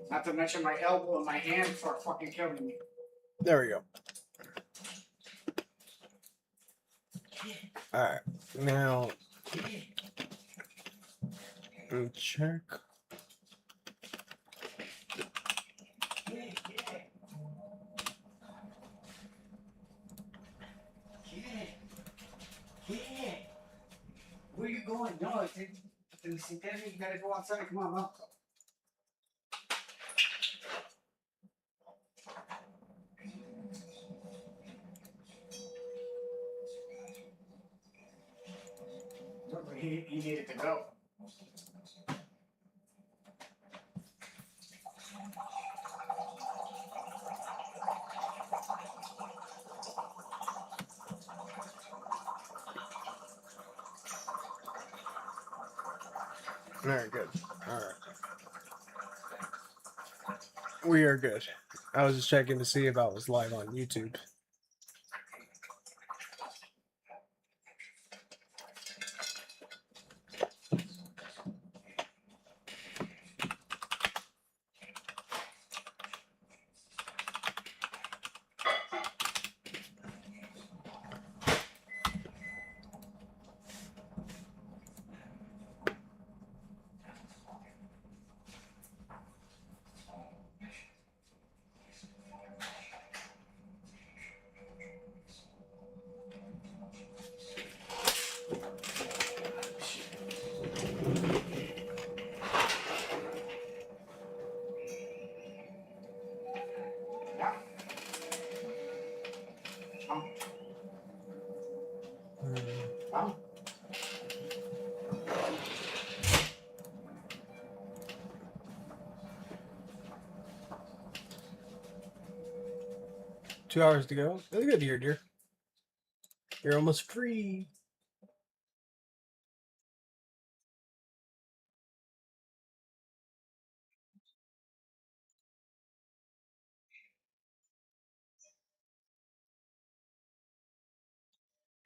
Not to mention my elbow and my hand are fucking killing me. There we go. Alright, now let me check. Where you going? No, you gotta go outside. Come on, Mom. He needed to go. Alright, good. Alright. We are good. I was just checking to see if I was live on YouTube. Mom. 2 hours to go. That's good, dear. You're almost free.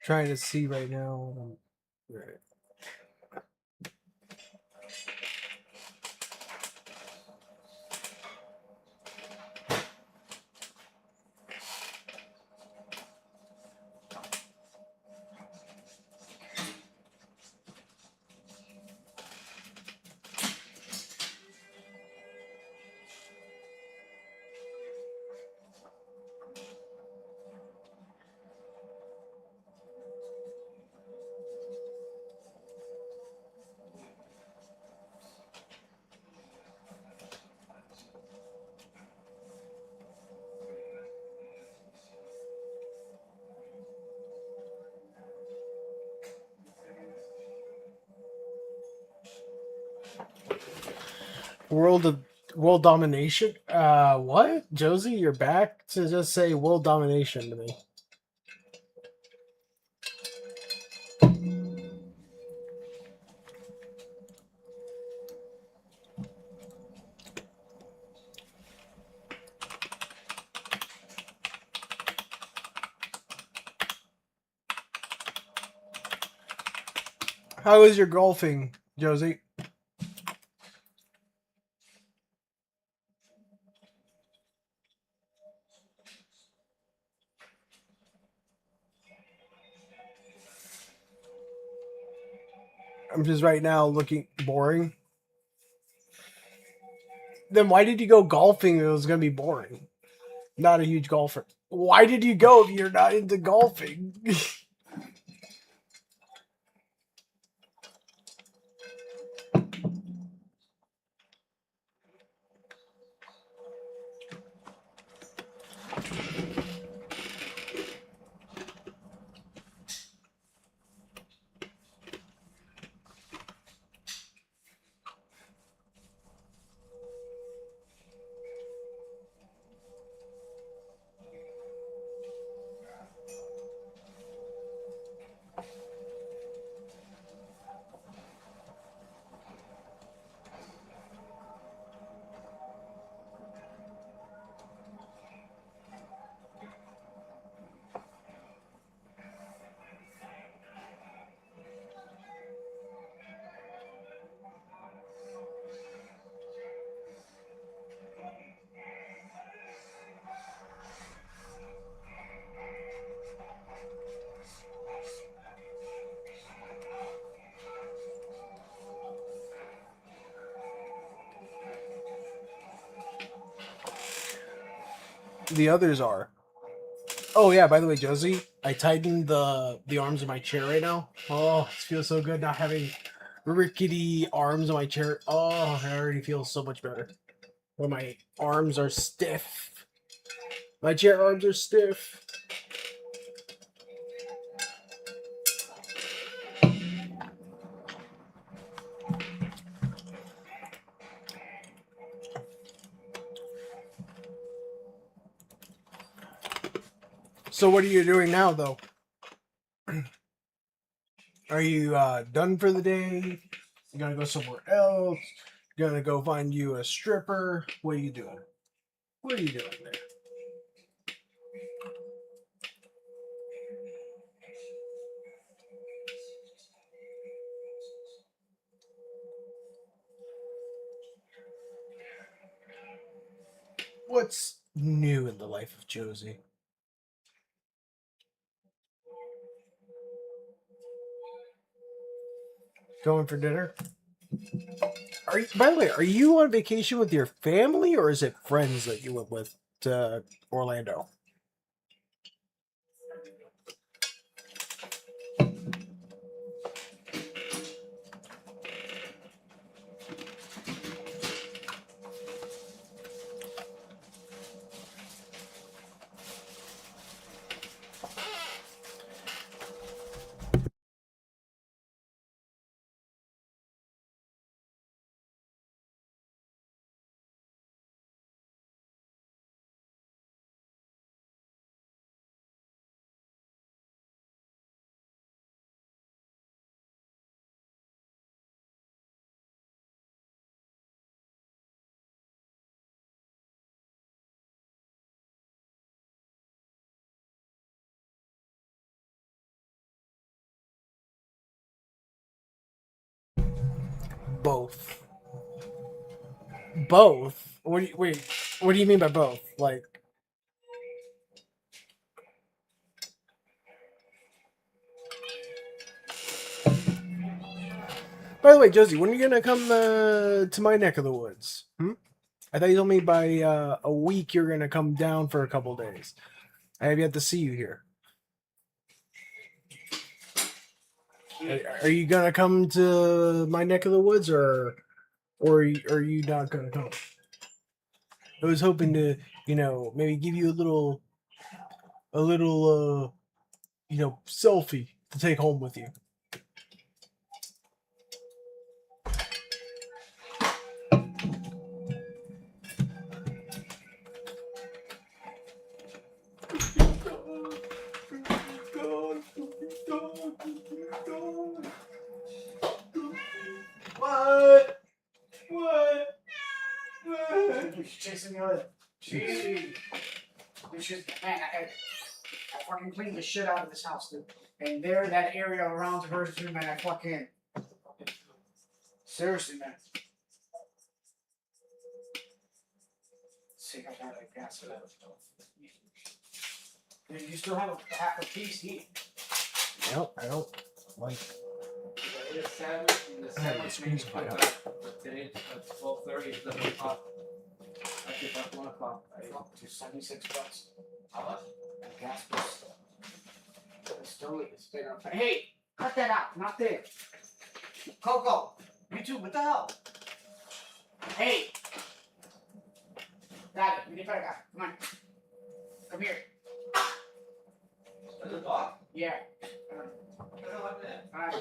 Trying to see right now. Right. World domination? What? Josie, you're back to just say world domination to me. How is your golfing, Josie? I'm just right now looking boring. Then why did you go golfing if it was going to be boring? Not a huge golfer. Why did you go if you're not into golfing? the others are. Oh yeah, by the way, Josie, I tightened the arms of my chair right now. Oh, it feels so good not having rickety arms on my chair. Oh, I already feel so much better. When my arms are stiff. My chair arms are stiff. So what are you doing now, though? Are you done for the day? You gonna go somewhere else? You gonna go find you a stripper? What are you doing? What are you doing there? What's new in the life of Josie? Going for dinner? Are you, by the way, are you on vacation with your family or is it friends that you went with to Orlando? Both. Both? What do you, wait, what do you mean by both? Like, by the way, Josie, when are you gonna come to my neck of the woods? Hmm? I thought you told me by a week you're gonna come down for a couple days. I have yet to see you here. Are you gonna come to my neck of the woods, or are you not gonna come? I was hoping to, maybe give you a little, selfie to take home with you. What? What? She's chasing me with. Jeez. She's, man, I fucking cleaned the shit out of this house, dude. And there, that area around her too, man, I fucking. Seriously, man. Let's see if I got a gas for that. Dude, you still have a half a piece here. Nope, I don't like. The I have my screens maybe quiet. but today it's 12:30, 11 o'clock. I get up 1 o'clock. I fucked to $76. How much? And gas was. It's totally it's been up. Hey, cut that out, not there. Coco, you too, what the hell? Hey! Got it, get back out. Come on. Come here. The dog? Yeah. I don't like that. Alright.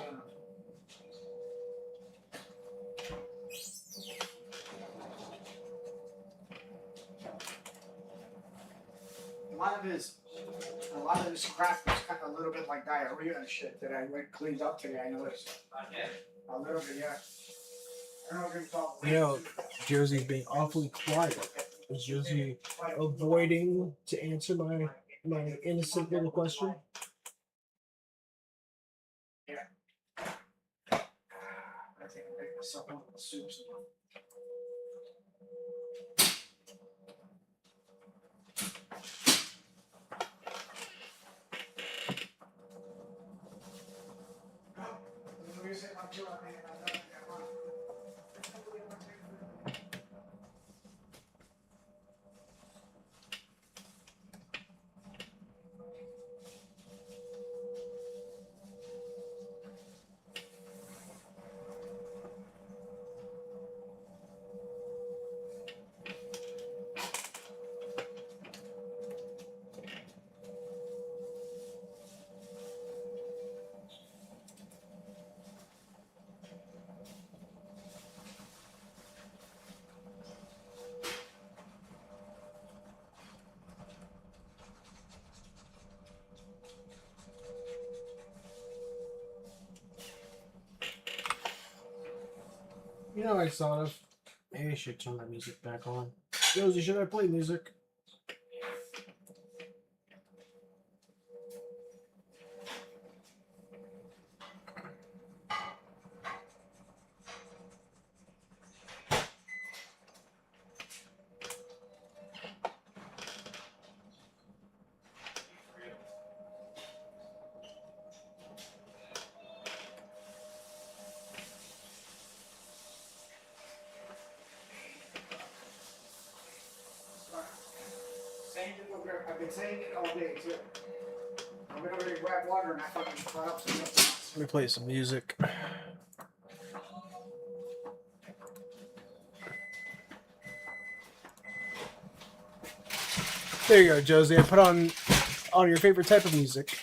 A lot of this crap is kind of a little bit like diarrhea and shit that I went cleaned up today. I noticed. A little bit, yeah. I don't know if you're talking. Josie's being awfully quiet. Is Josie avoiding to answer my innocent little question? Yeah. I think I make myself one of the soups. You know, I thought of. Maybe I should turn my music back on. Josie, should I play music? I've been saying it all day too. I'm gonna go grab water and I fucking caught up some stuff. Let me play some music. There you go, Josie. I put on your favorite type of music.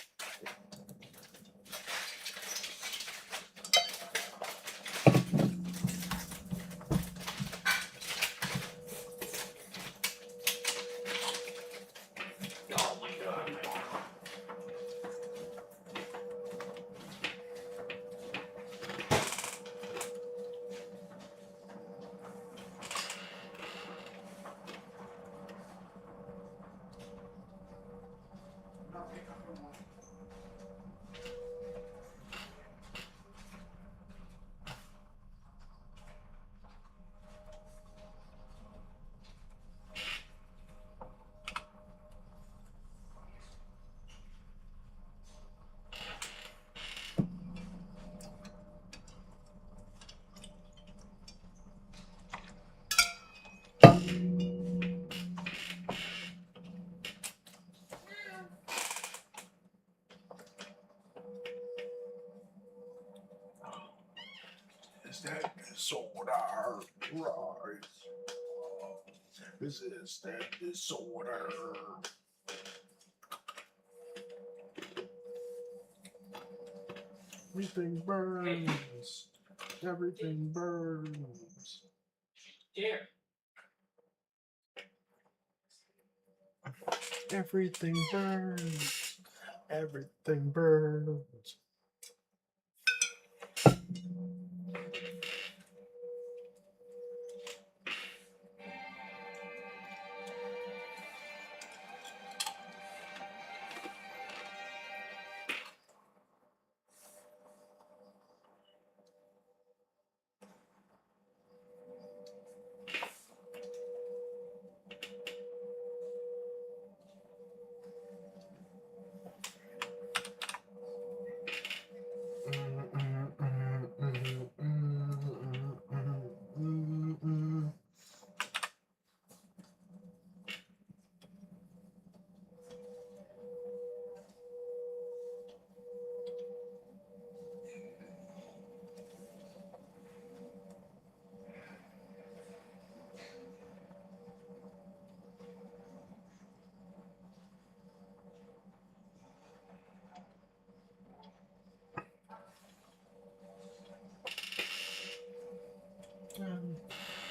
Is that disorder right? Is that disorder? Everything burns. Everything burns. Here. Everything burns. Everything burns.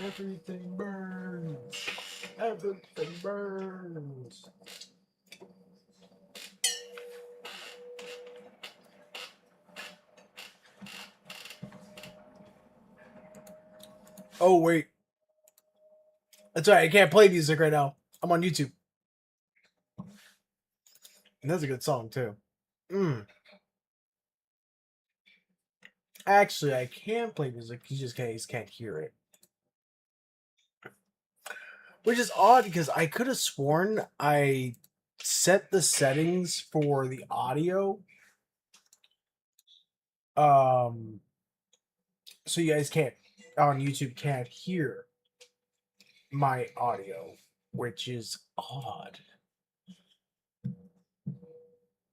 Everything burns. Everything burns. Oh, wait. That's right. I can't play music right now. I'm on YouTube. And that's a good song, too. Actually, I can play music. You just can't hear it. Which is odd because I could have sworn I set the settings for the audio. So you guys can't on YouTube can't hear my audio, which is odd.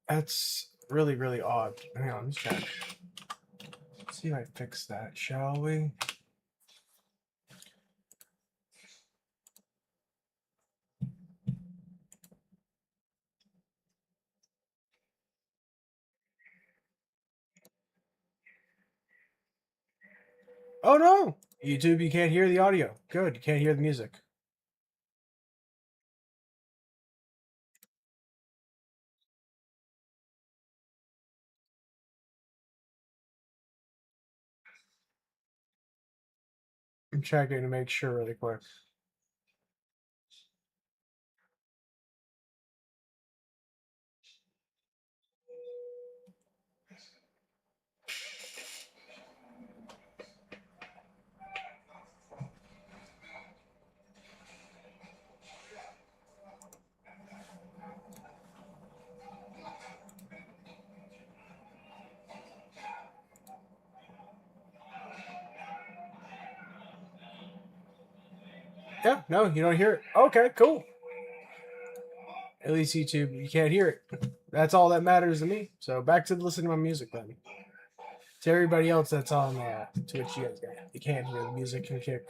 That's really, really odd. Hang on, let's check. See if I fix that, shall we? Oh no! YouTube, you can't hear the audio. Good, you can't hear the music. I'm checking to make sure really quick. Yeah, no, you don't hear it. Okay, cool. At least YouTube, you can't hear it. That's all that matters to me. So back to listening to my music then. To everybody else that's on Twitch, you can't hear the music and kick.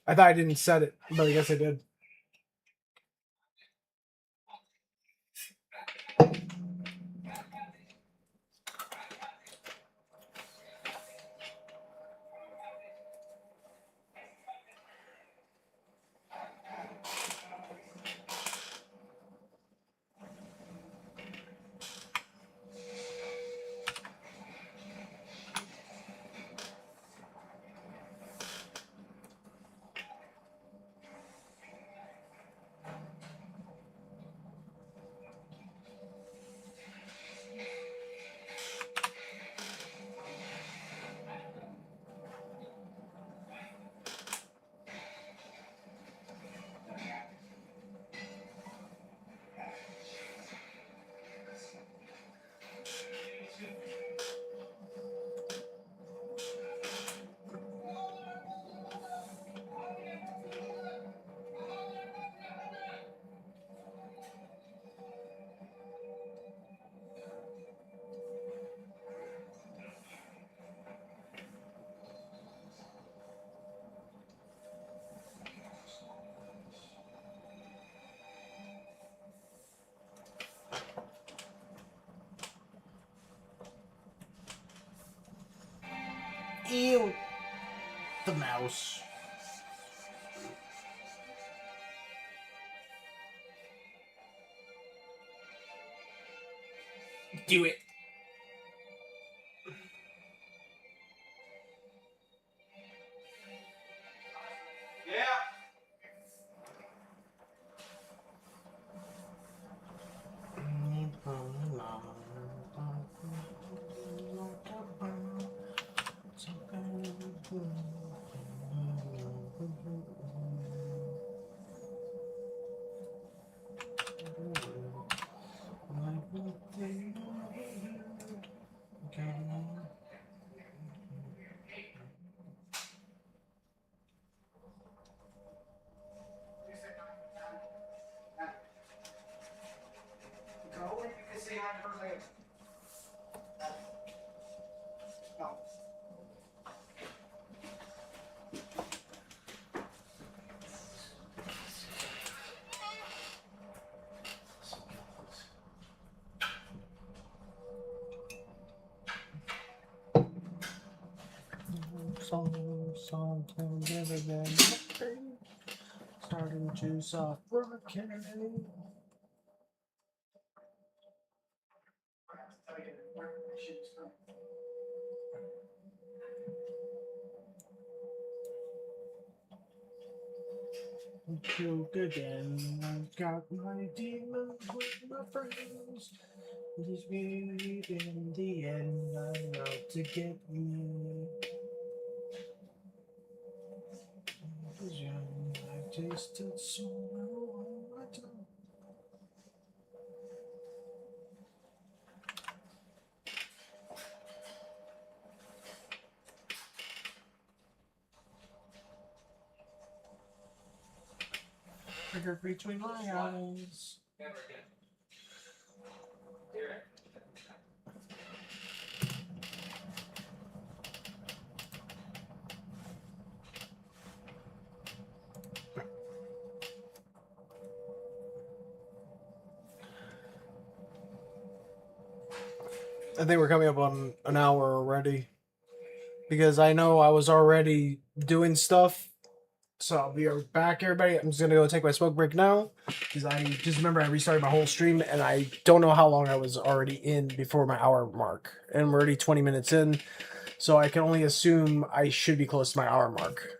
I thought I didn't set it, but I guess I did. Ew. The mouse. Do it. Yeah. Go and you can say hi to her later. No. Starting to soft broadcast. Tell you where my shit's from. Joke again. I've got my demons with my friends. This beauty in the end, I'm out to get me. Was young, I tasted sorrow on my tongue. Trigger between my eyes. Never again. Hear it? I think we're coming up on an hour already. Because I know I was already doing stuff. So I'll be right back, everybody. I'm just gonna go take my smoke break now. Because I just remember I restarted my whole stream and I don't know how long I was already in before my hour mark. And we're already 20 minutes in. So I can only assume I should be close to my hour mark.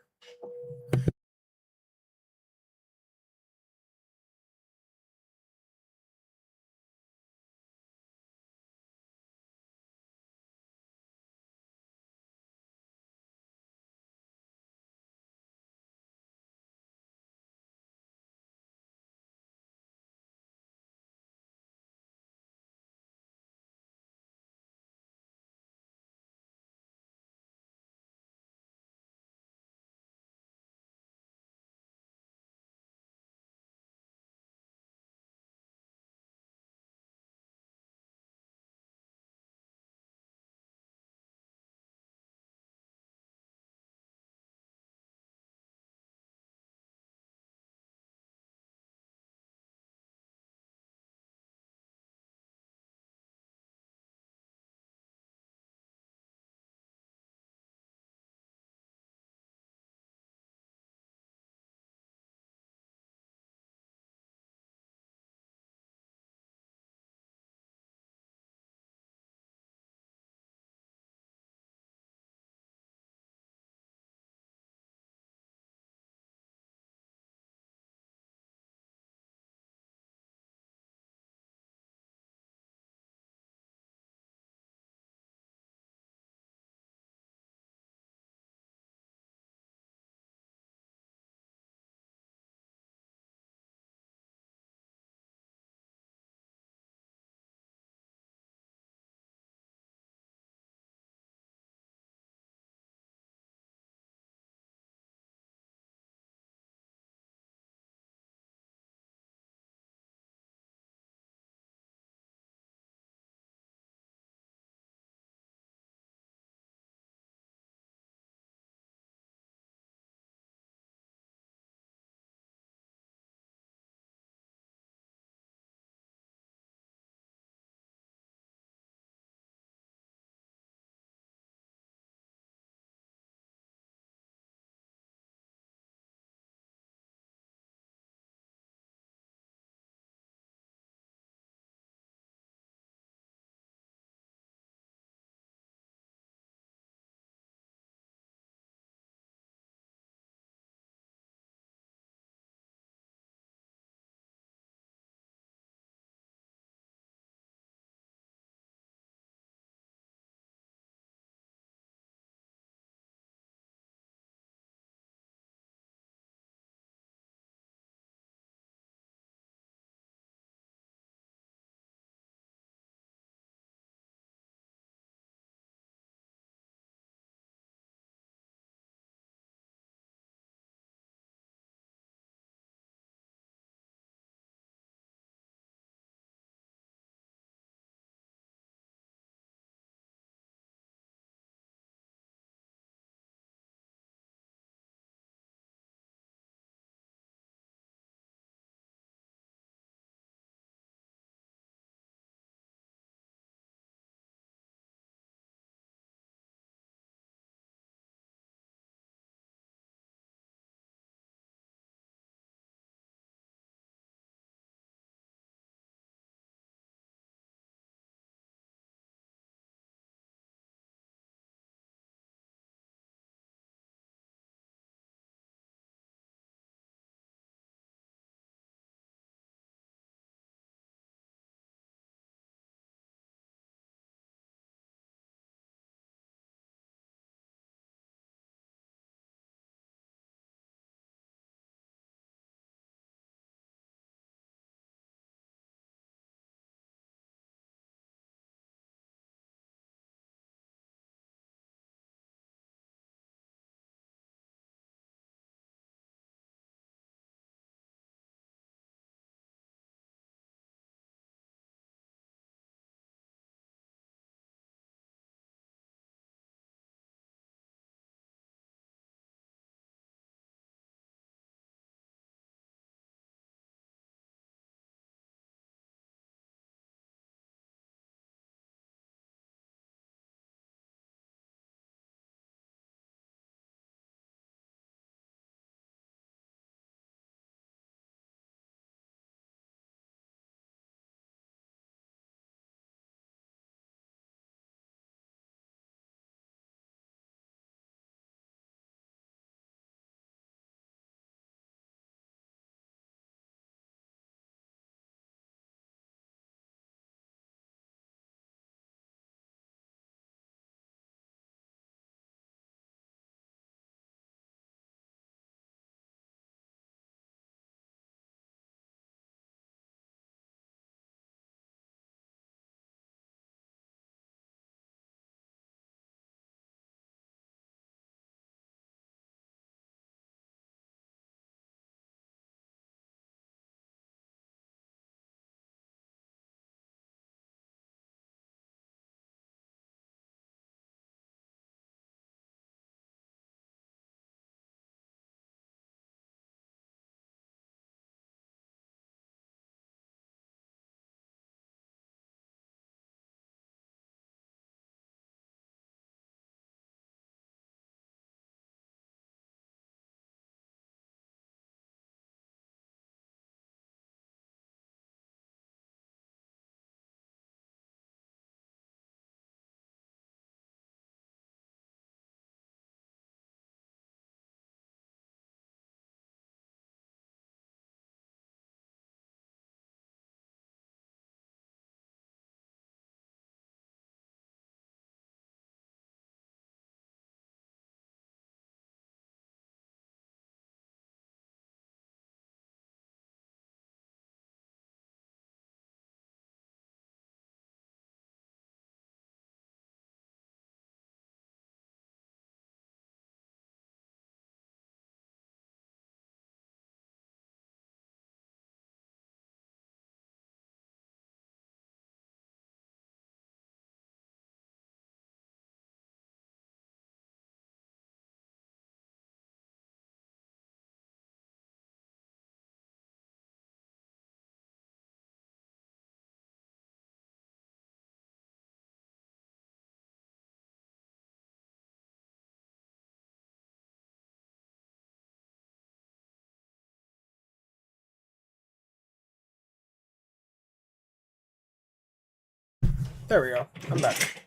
There we go. I'm back.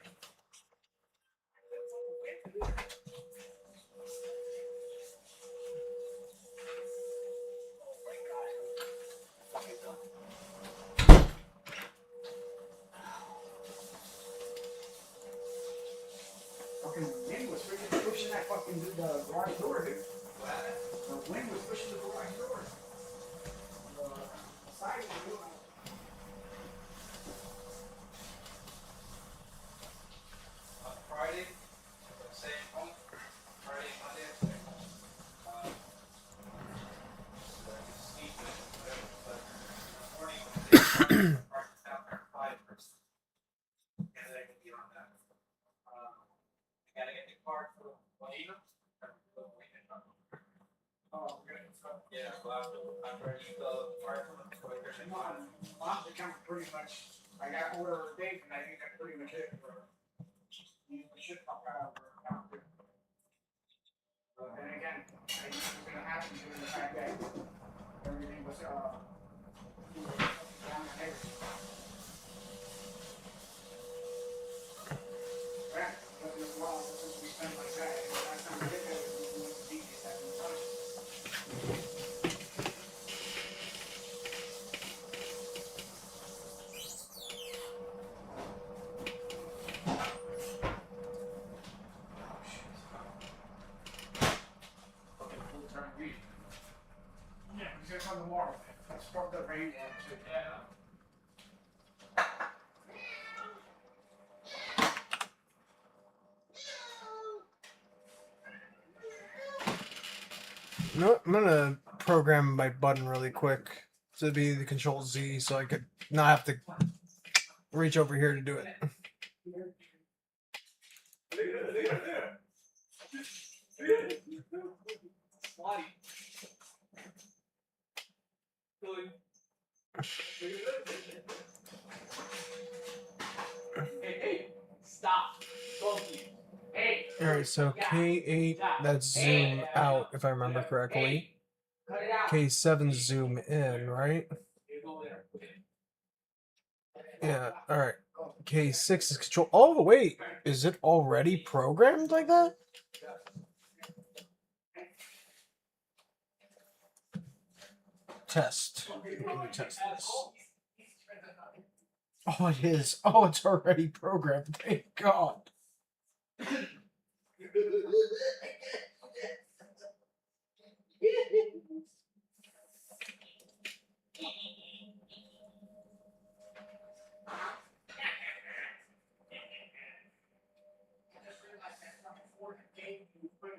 Fucking wind was freaking pushing that fucking the garage door, dude. The wind was pushing the garage door. The side of the door. Friday, same home. Friday, Monday, I think. Sleep, whatever, but in the morning, they park down there at 5 first. And they can be on that. Gotta get the car for Juanita. Oh, we're gonna Yeah, well, I'm ready to go. Fire from the quicker. Mom's account pretty much. I got order of date, and I think that's pretty much it for. We should pop out of her account. And again, I knew it was gonna happen due to the fact that everything was down the head. Right, but as well, since we spent like that, and last time we did that, it was the easiest that we done. Yeah, he's gonna come tomorrow. That's fucked up rain. Yeah. No, I'm gonna program my button really quick to be the Control Z, so I could not have to reach over here to do it. Slotty. Good. Hey, stop. Both of you. Hey. All right, so K8, that's zoom out, if I remember correctly. Cut it out. K7 zoom in, right? You go there. Yeah. All right. K6 is control. Oh wait, is it already programmed like that? Test. Let me test this. Oh, it is. Oh, it's already programmed. Thank God.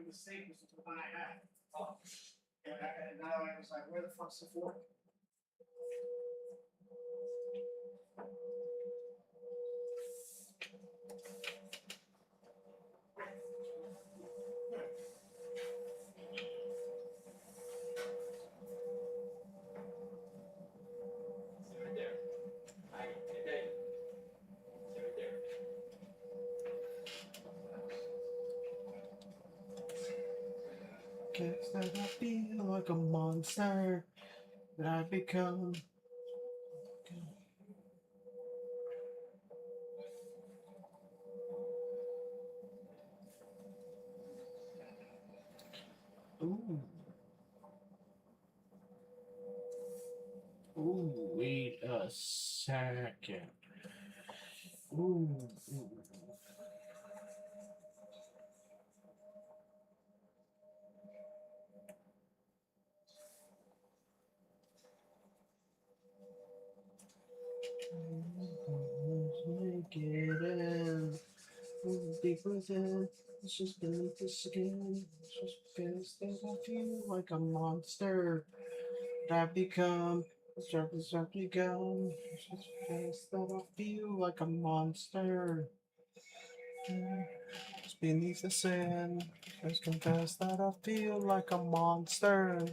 The same as the one I had. Oh. And now I was like, where the fuck's the fork? Right there. Right there. Right there. Guess that I feel like a monster that I become. Ooh. Ooh, wait a second. Ooh. Get in. Deep within. It's just beneath the skin. It's just because that I feel like a monster that I become. It's just become. It's just because that I feel like a monster. It's beneath the sand. Just confess that I feel like a monster.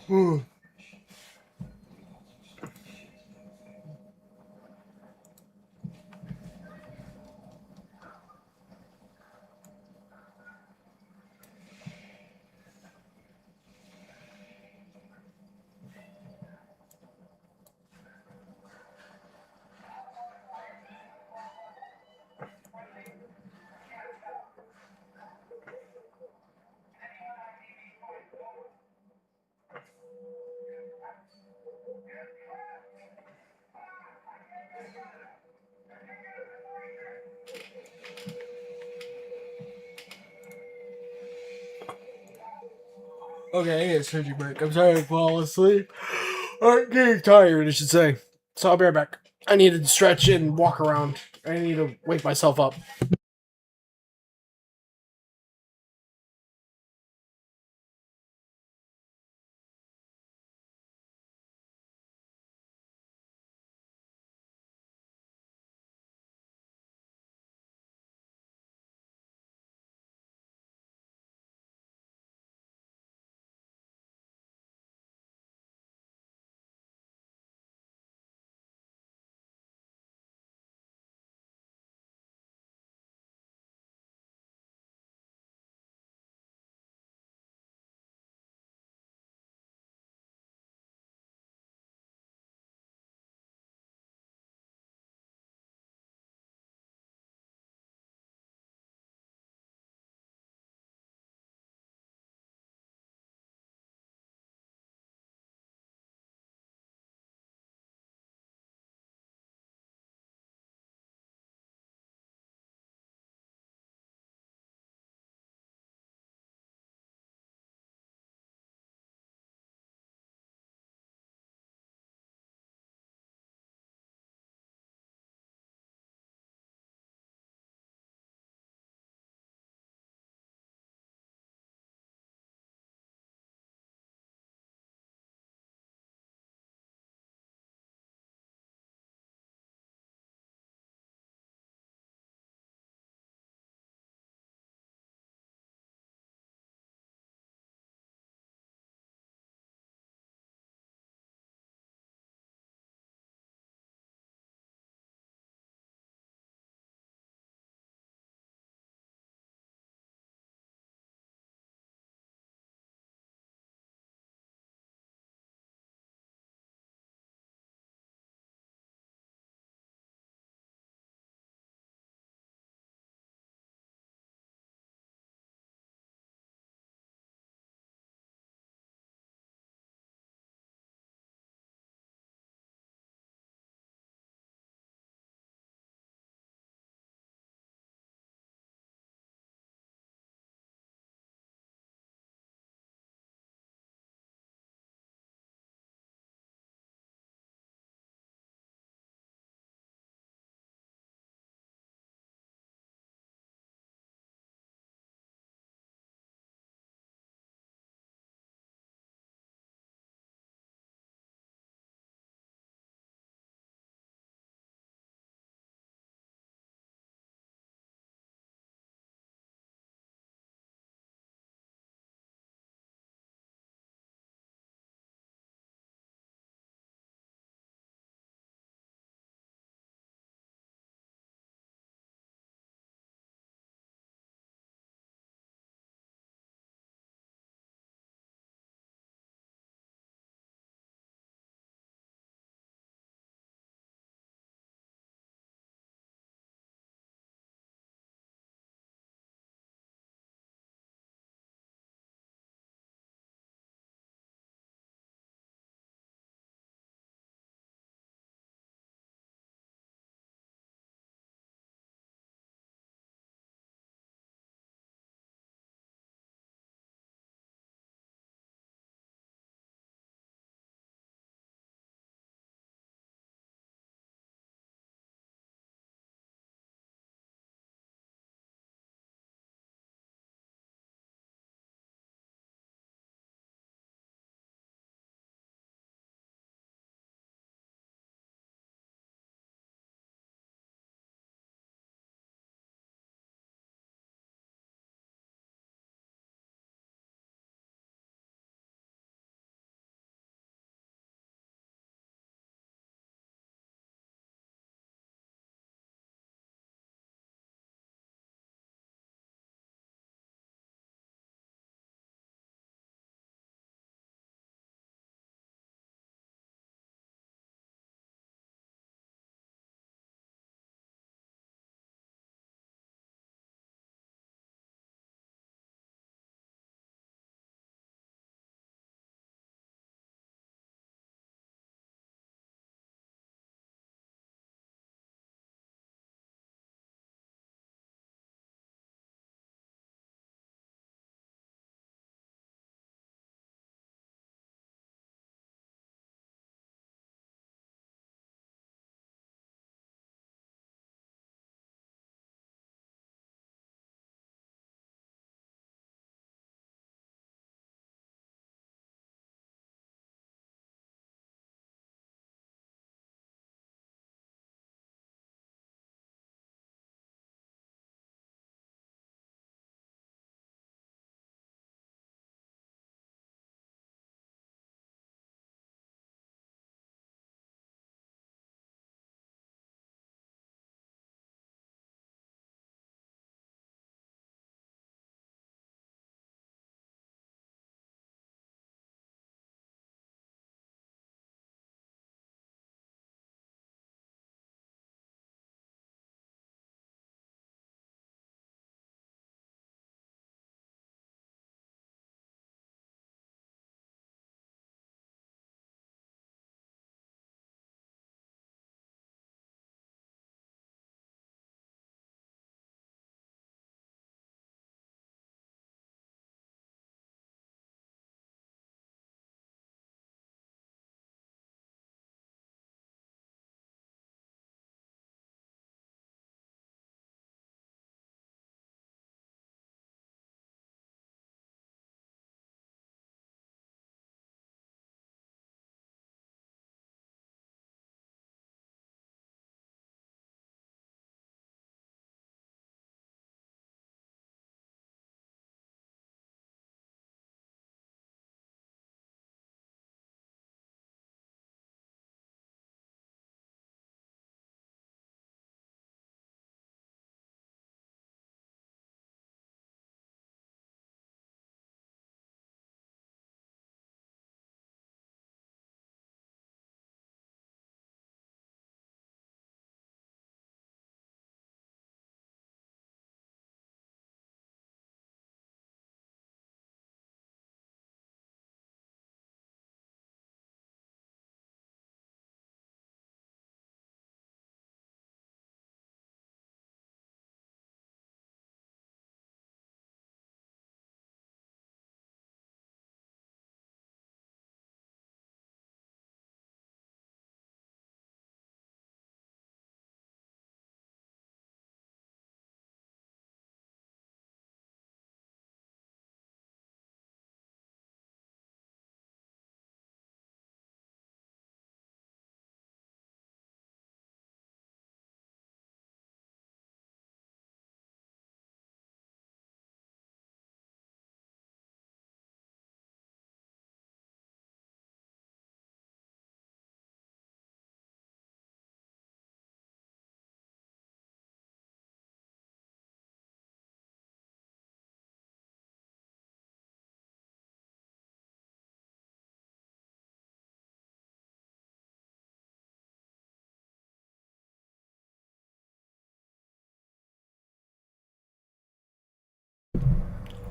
Ooh. Okay, I need a surgery break. I'm sorry I fall asleep. I'm getting tired, I should say. So I'll be right back. I need to stretch and walk around. I need to wake myself up.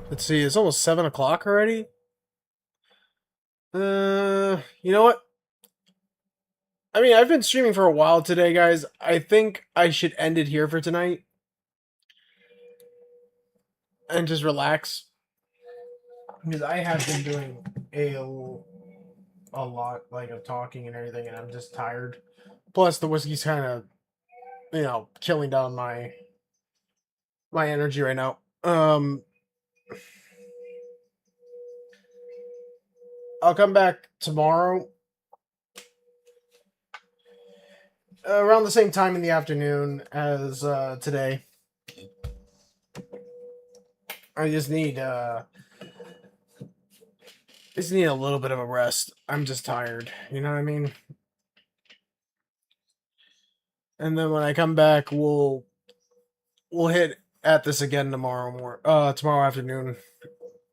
Let's see, it's almost 7 o'clock already. You know what? I mean, I've been streaming for a while today, guys. I think I should end it here for tonight and just relax because I have been doing a lot like of talking and everything, and I'm just tired. Plus, the whiskey's kind of killing down my energy right now. I'll come back tomorrow around the same time in the afternoon as today. I just need a little bit of a rest. I'm just tired. You know what I mean? And then when I come back, we'll hit at this again tomorrow afternoon,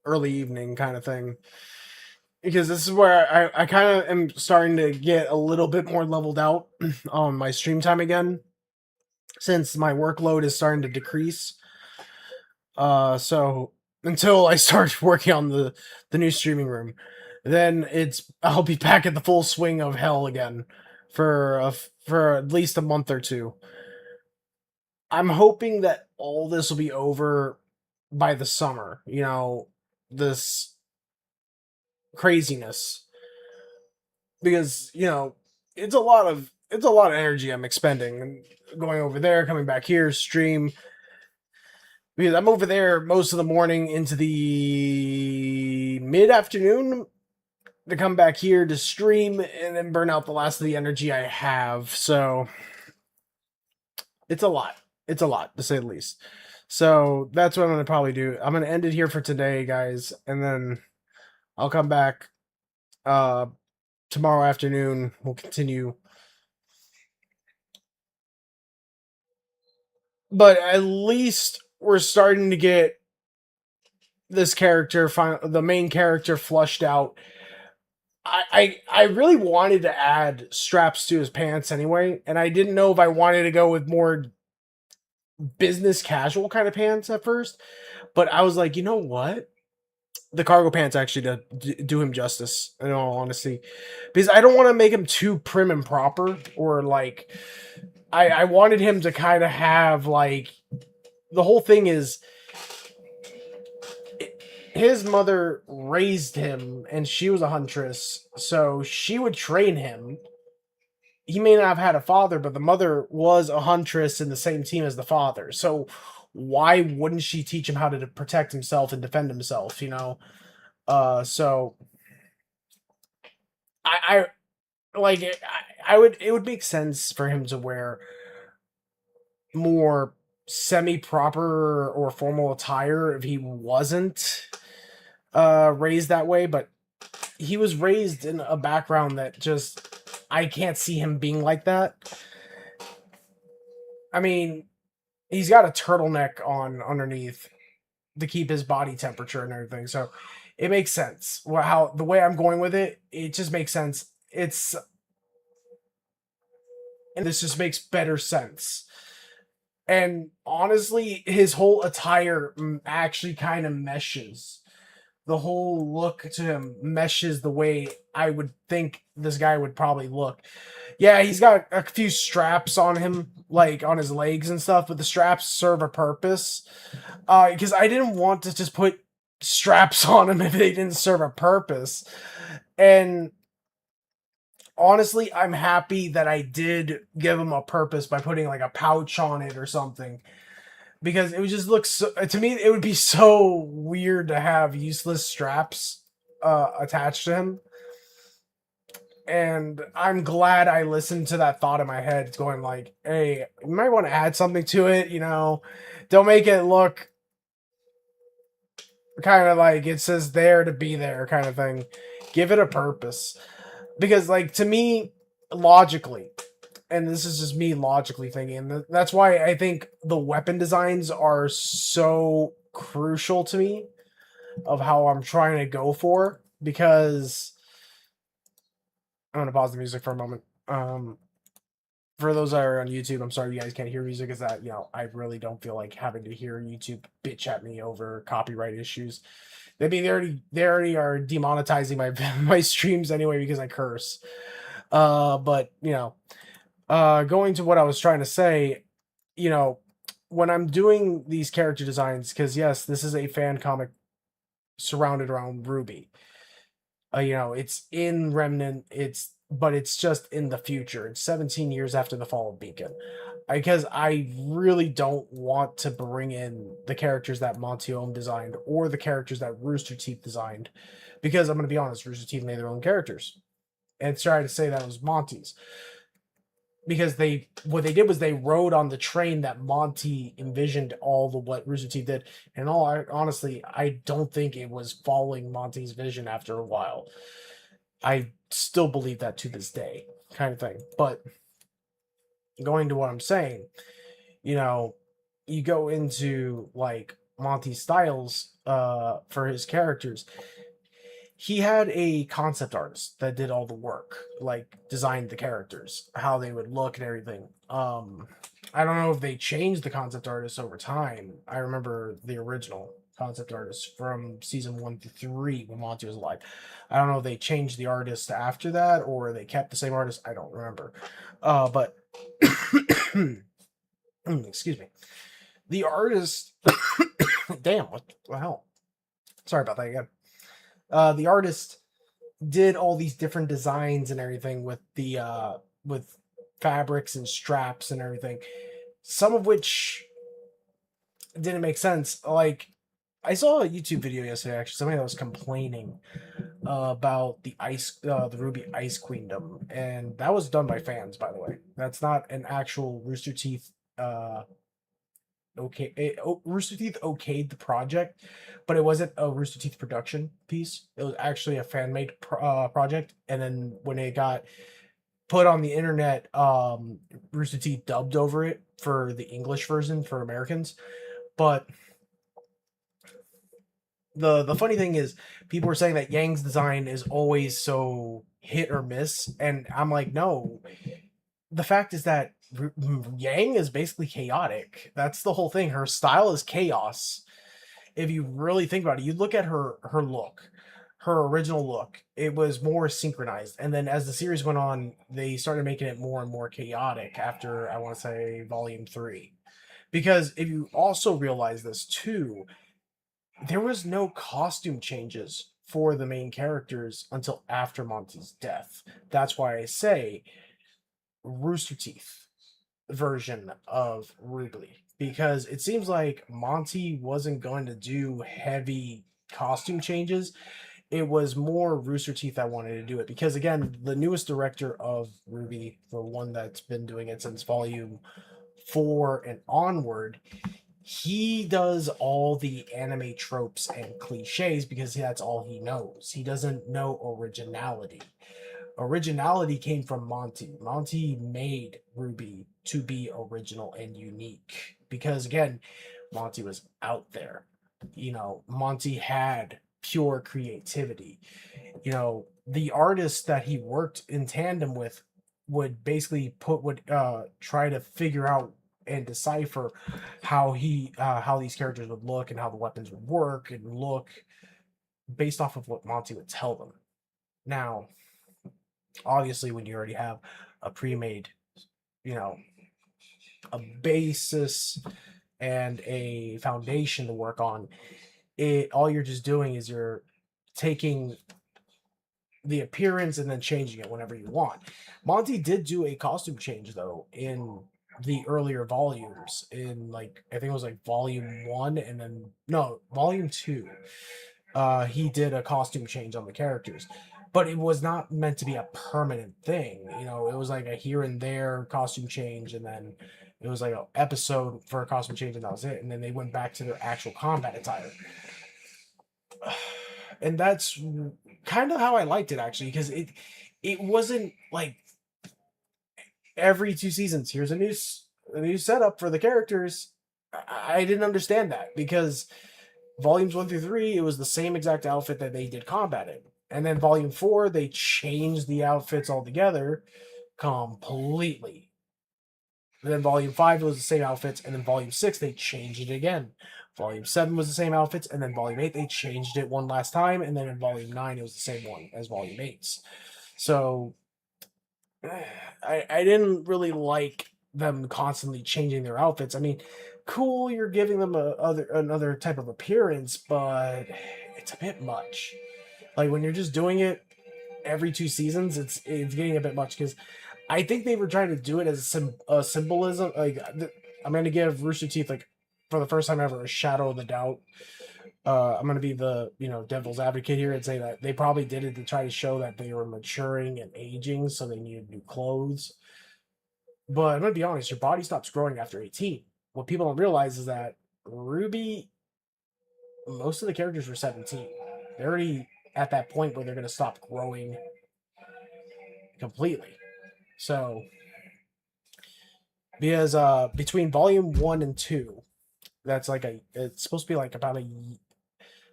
early evening kind of thing. Because this is where I kind of am starting to get a little bit more leveled out on my stream time again, since my workload is starting to decrease. So until I start working on the new streaming room, then I'll be back at the full swing of hell again for at least a month or two. I'm hoping that all this will be over by the summer. This craziness, because it's a lot of energy I'm expending and going over there, coming back here, stream. Because I'm over there most of the morning into the mid afternoon to come back here to stream and then burn out the last of the energy I have. So it's a lot. It's a lot, to say the least. So that's what I'm going to probably do. I'm going to end it here for today, guys, and then I'll come back tomorrow afternoon. We'll continue. But at least we're starting to get this character, the main character, flushed out. I really wanted to add straps to his pants anyway, and I didn't know if I wanted to go with more business casual kind of pants at first, but I was like, you know what? The cargo pants actually do him justice, in all honesty, because I don't want to make him too prim and proper, or like I wanted him to kind of have like, the whole thing is his mother raised him and she was a huntress, so she would train him. He may not have had a father, but the mother was a huntress in the same team as the father. So why wouldn't she teach him how to protect himself and defend himself, So I like it. It would make sense for him to wear more semi-proper or formal attire if he wasn't raised that way, but he was raised in a background that just, I can't see him being like that. I mean, he's got a turtleneck on underneath to keep his body temperature and everything, so it makes sense. The way I'm going with it, it just makes sense. And this just makes better sense. And honestly, his whole attire actually kind of meshes. The whole look to him meshes the way I would think this guy would probably look. Yeah, he's got a few straps on him, like on his legs and stuff, but the straps serve a purpose. Because I didn't want to just put straps on him if they didn't serve a purpose. And honestly, I'm happy that I did give him a purpose by putting like a pouch on it or something. Because it would just look so, to me, it would be so weird to have useless straps attached to him. And I'm glad I listened to that thought in my head, going like, hey, you might want to add something to it, don't make it look kind of like it says there to be there kind of thing. Give it a purpose. Because, like, to me, logically, and this is just me logically thinking, and that's why I think the weapon designs are so crucial to me of how I'm trying to go for, because I'm going to pause the music for a moment. For for those that are on YouTube, I'm sorry you guys can't hear music. Is that, you know, I really don't feel like having to hear YouTube bitch at me over copyright issues. I mean, they already are demonetizing my my streams anyway because I curse. But you know, going to what I was trying to say, you know, when I'm doing these character designs, because yes, this is a fan comic surrounded around Ruby. You know, it's in Remnant, but it's just in the future. It's 17 years after the fall of Beacon. Because I really don't want to bring in the characters that Monty Ohm designed or the characters that Rooster Teeth designed. Because I'm going to be honest, Rooster Teeth made their own characters. And try to say that was Monty's. Because what they did was they rode on the train that Monty envisioned all the what Rooster Teeth did. And honestly, I don't think it was following Monty's vision after a while. I still believe that to this day, kind of thing. But going to what I'm saying, you know, you go into like Monty Styles for his characters. He had a concept artist that did all the work, like designed the characters, how they would look and everything. I don't know if they changed the concept artist over time. I remember the original concept artist from season 1 through 3 when Monty was alive. I don't know if they changed the artist after that or they kept the same artist. I don't remember. But excuse me. The artist damn, what the hell? Sorry about that again. The artist did all these different designs and everything with the with fabrics and straps and everything, some of which didn't make sense. Like, I saw a YouTube video yesterday, actually, somebody that was complaining about the Ruby Ice Queendom, and that was done by fans, by the way. That's not an actual Rooster Teeth Rooster Teeth okayed the project, but it wasn't a Rooster Teeth production piece. It was actually a fan-made project, and then when it got put on the internet, Rooster Teeth dubbed over it for the English version for Americans. But the funny thing is, people were saying that Yang's design is always so hit or miss, and I'm like, no. The fact is that Yang is basically chaotic. That's the whole thing. Her style is chaos. If you really think about it, you look at her look, her original look. It was more synchronized, and then as the series went on, they started making it more and more chaotic. After, I want to say, Volume 3, because if you also realize this too, there was no costume changes for the main characters until after Monty's death. That's why I say Rooster Teeth version of Ruby, because it seems like Monty wasn't going to do heavy costume changes. It was more Rooster Teeth that wanted to do it, because again, the newest director of Ruby, the one that's been doing it since volume 4 and onward, he does all the anime tropes and cliches because that's all he knows. He doesn't know originality. Originality came from Monty. Monty made Ruby to be original and unique because, again, Monty was out there. You know, Monty had pure creativity. You know, the artist that he worked in tandem with would basically try to figure out and decipher how these characters would look and how the weapons would work and look based off of what Monty would tell them. Now, obviously, when you already have a pre-made, you know, a basis and a foundation to work on, all you're just doing is you're taking the appearance and then changing it whenever you want. Monty did do a costume change though in the earlier volumes, in like, I think it was like volume 1 and then volume 2. He did a costume change on the characters, but it was not meant to be a permanent thing. You know, it was like a here and there costume change, and then it was like an episode for a costume change, and that was it. And then they went back to their actual combat attire. And that's kind of how I liked it, actually, because it wasn't like every 2 seasons here's a new setup for the characters. I didn't understand that, because volumes 1 through 3, it was the same exact outfit that they did combat in. And then volume 4, they changed the outfits altogether completely. And then Volume 5 was the same outfits, and then Volume 6 they changed it again. Volume 7 was the same outfits, and then Volume 8 they changed it one last time, and then in Volume 9 it was the same one as Volume 8's. So I didn't really like them constantly changing their outfits. I mean, cool, you're giving them another type of appearance, but it's a bit much. Like when you're just doing it every 2 seasons, it's getting a bit much because I think they were trying to do it as a symbolism. Like I'm going to give Rooster Teeth like for the first time ever a shadow of the doubt. I'm going to be the devil's advocate here and say that they probably did it to try to show that they were maturing and aging, so they needed new clothes. But I'm going to be honest, your body stops growing after 18. What people don't realize is that Ruby, most of the characters were 17. They're already at that point where they're going to stop growing completely. So, because between volume 1 and 2, that's like it's supposed to be like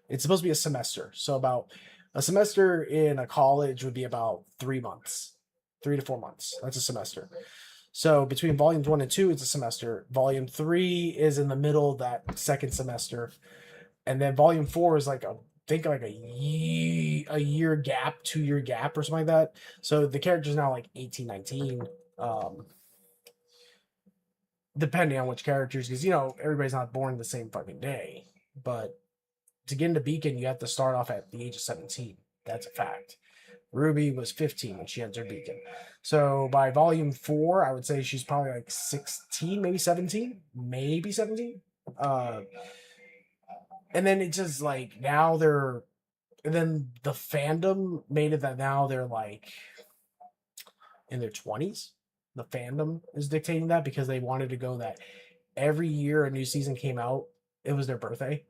it's supposed to be a semester. So about a semester in a college would be about 3 months, 3 to 4 months. That's a semester. So between volumes 1 and 2, it's a semester. Volume 3 is in the middle of that second semester. And then volume 4 is like a year gap, 2-year gap or something like that. So the character's now like 18, 19. Depending on which characters, because everybody's not born the same fucking day. But to get into Beacon, you have to start off at the age of 17. That's a fact. Ruby was 15 when she entered Beacon. So by volume 4, I would say she's probably like 16, maybe 17. Maybe 17. And then it's just like now and then the fandom made it that now they're like in their 20s. The fandom is dictating that because they wanted to go that every year a new season came out, it was their birthday.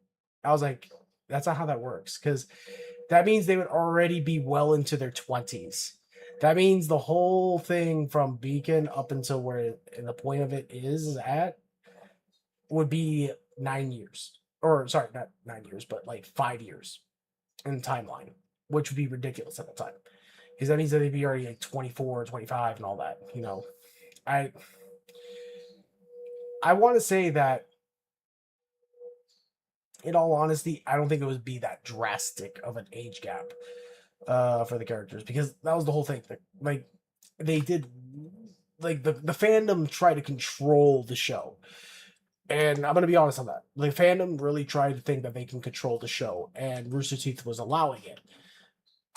I was like, that's not how that works, because that means they would already be well into their 20s. That means the whole thing from Beacon up until where the point of it is at would be 9 years. Or, sorry, not 9 years, but like 5 years in the timeline, which would be ridiculous at the time. Because that means that they'd be already like 24, 25 and all that, I want to say that, in all honesty, I don't think it would be that drastic of an age gap for the characters, because that was the whole thing. Like they did, like the fandom tried to control the show, and I'm gonna be honest on that. The fandom really tried to think that they can control the show, and Rooster Teeth was allowing it.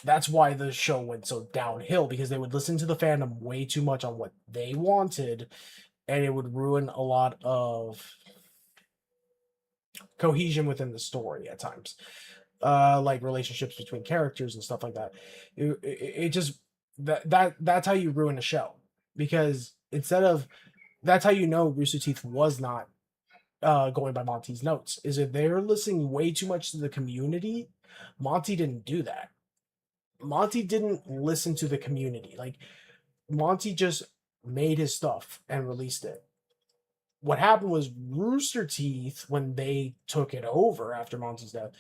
That's why the show went so downhill, because they would listen to the fandom way too much on what they wanted, and it would ruin a lot of cohesion within the story at times, like relationships between characters and stuff like that. It just that's how you ruin a show, because that's how Rooster Teeth was not going by Monty's notes. Is if they're listening way too much to the community. Monty didn't do that. Monty didn't listen to the community. Like, Monty just made his stuff and released it. What happened was Rooster Teeth, when they took it over after Monty's death,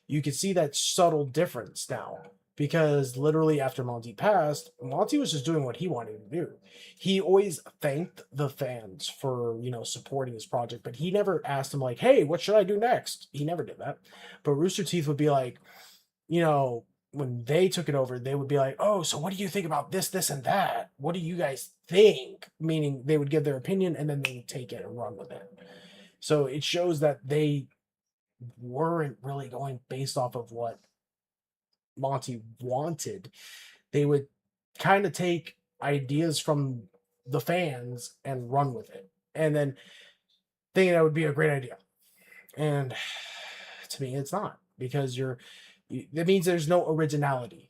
you could see that subtle difference now. Because literally after Monty passed, Monty was just doing what he wanted to do. He always thanked the fans for, supporting his project, but he never asked them like, hey, what should I do next? He never did that. But Rooster Teeth would be like, when they took it over, they would be like, oh, so what do you think about this, this, and that? What do you guys think? Meaning they would give their opinion and then they would take it and run with it. So it shows that they weren't really going based off of what Monty wanted. They would kind of take ideas from the fans and run with it. And then think that would be a great idea. And to me, it's not, because that means there's no originality.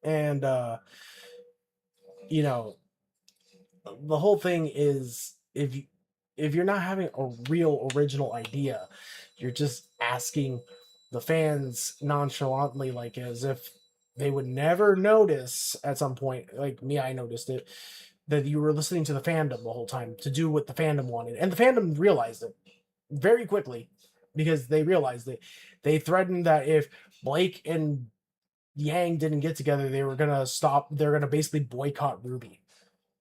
And the whole thing is, if you're not having a real original idea, you're just asking the fans nonchalantly, like as if they would never notice at some point. Like me, I noticed it, that you were listening to the fandom the whole time to do what the fandom wanted, and the fandom realized it very quickly, because they realized that they threatened that if Blake and Yang didn't get together, they're gonna basically boycott Ruby,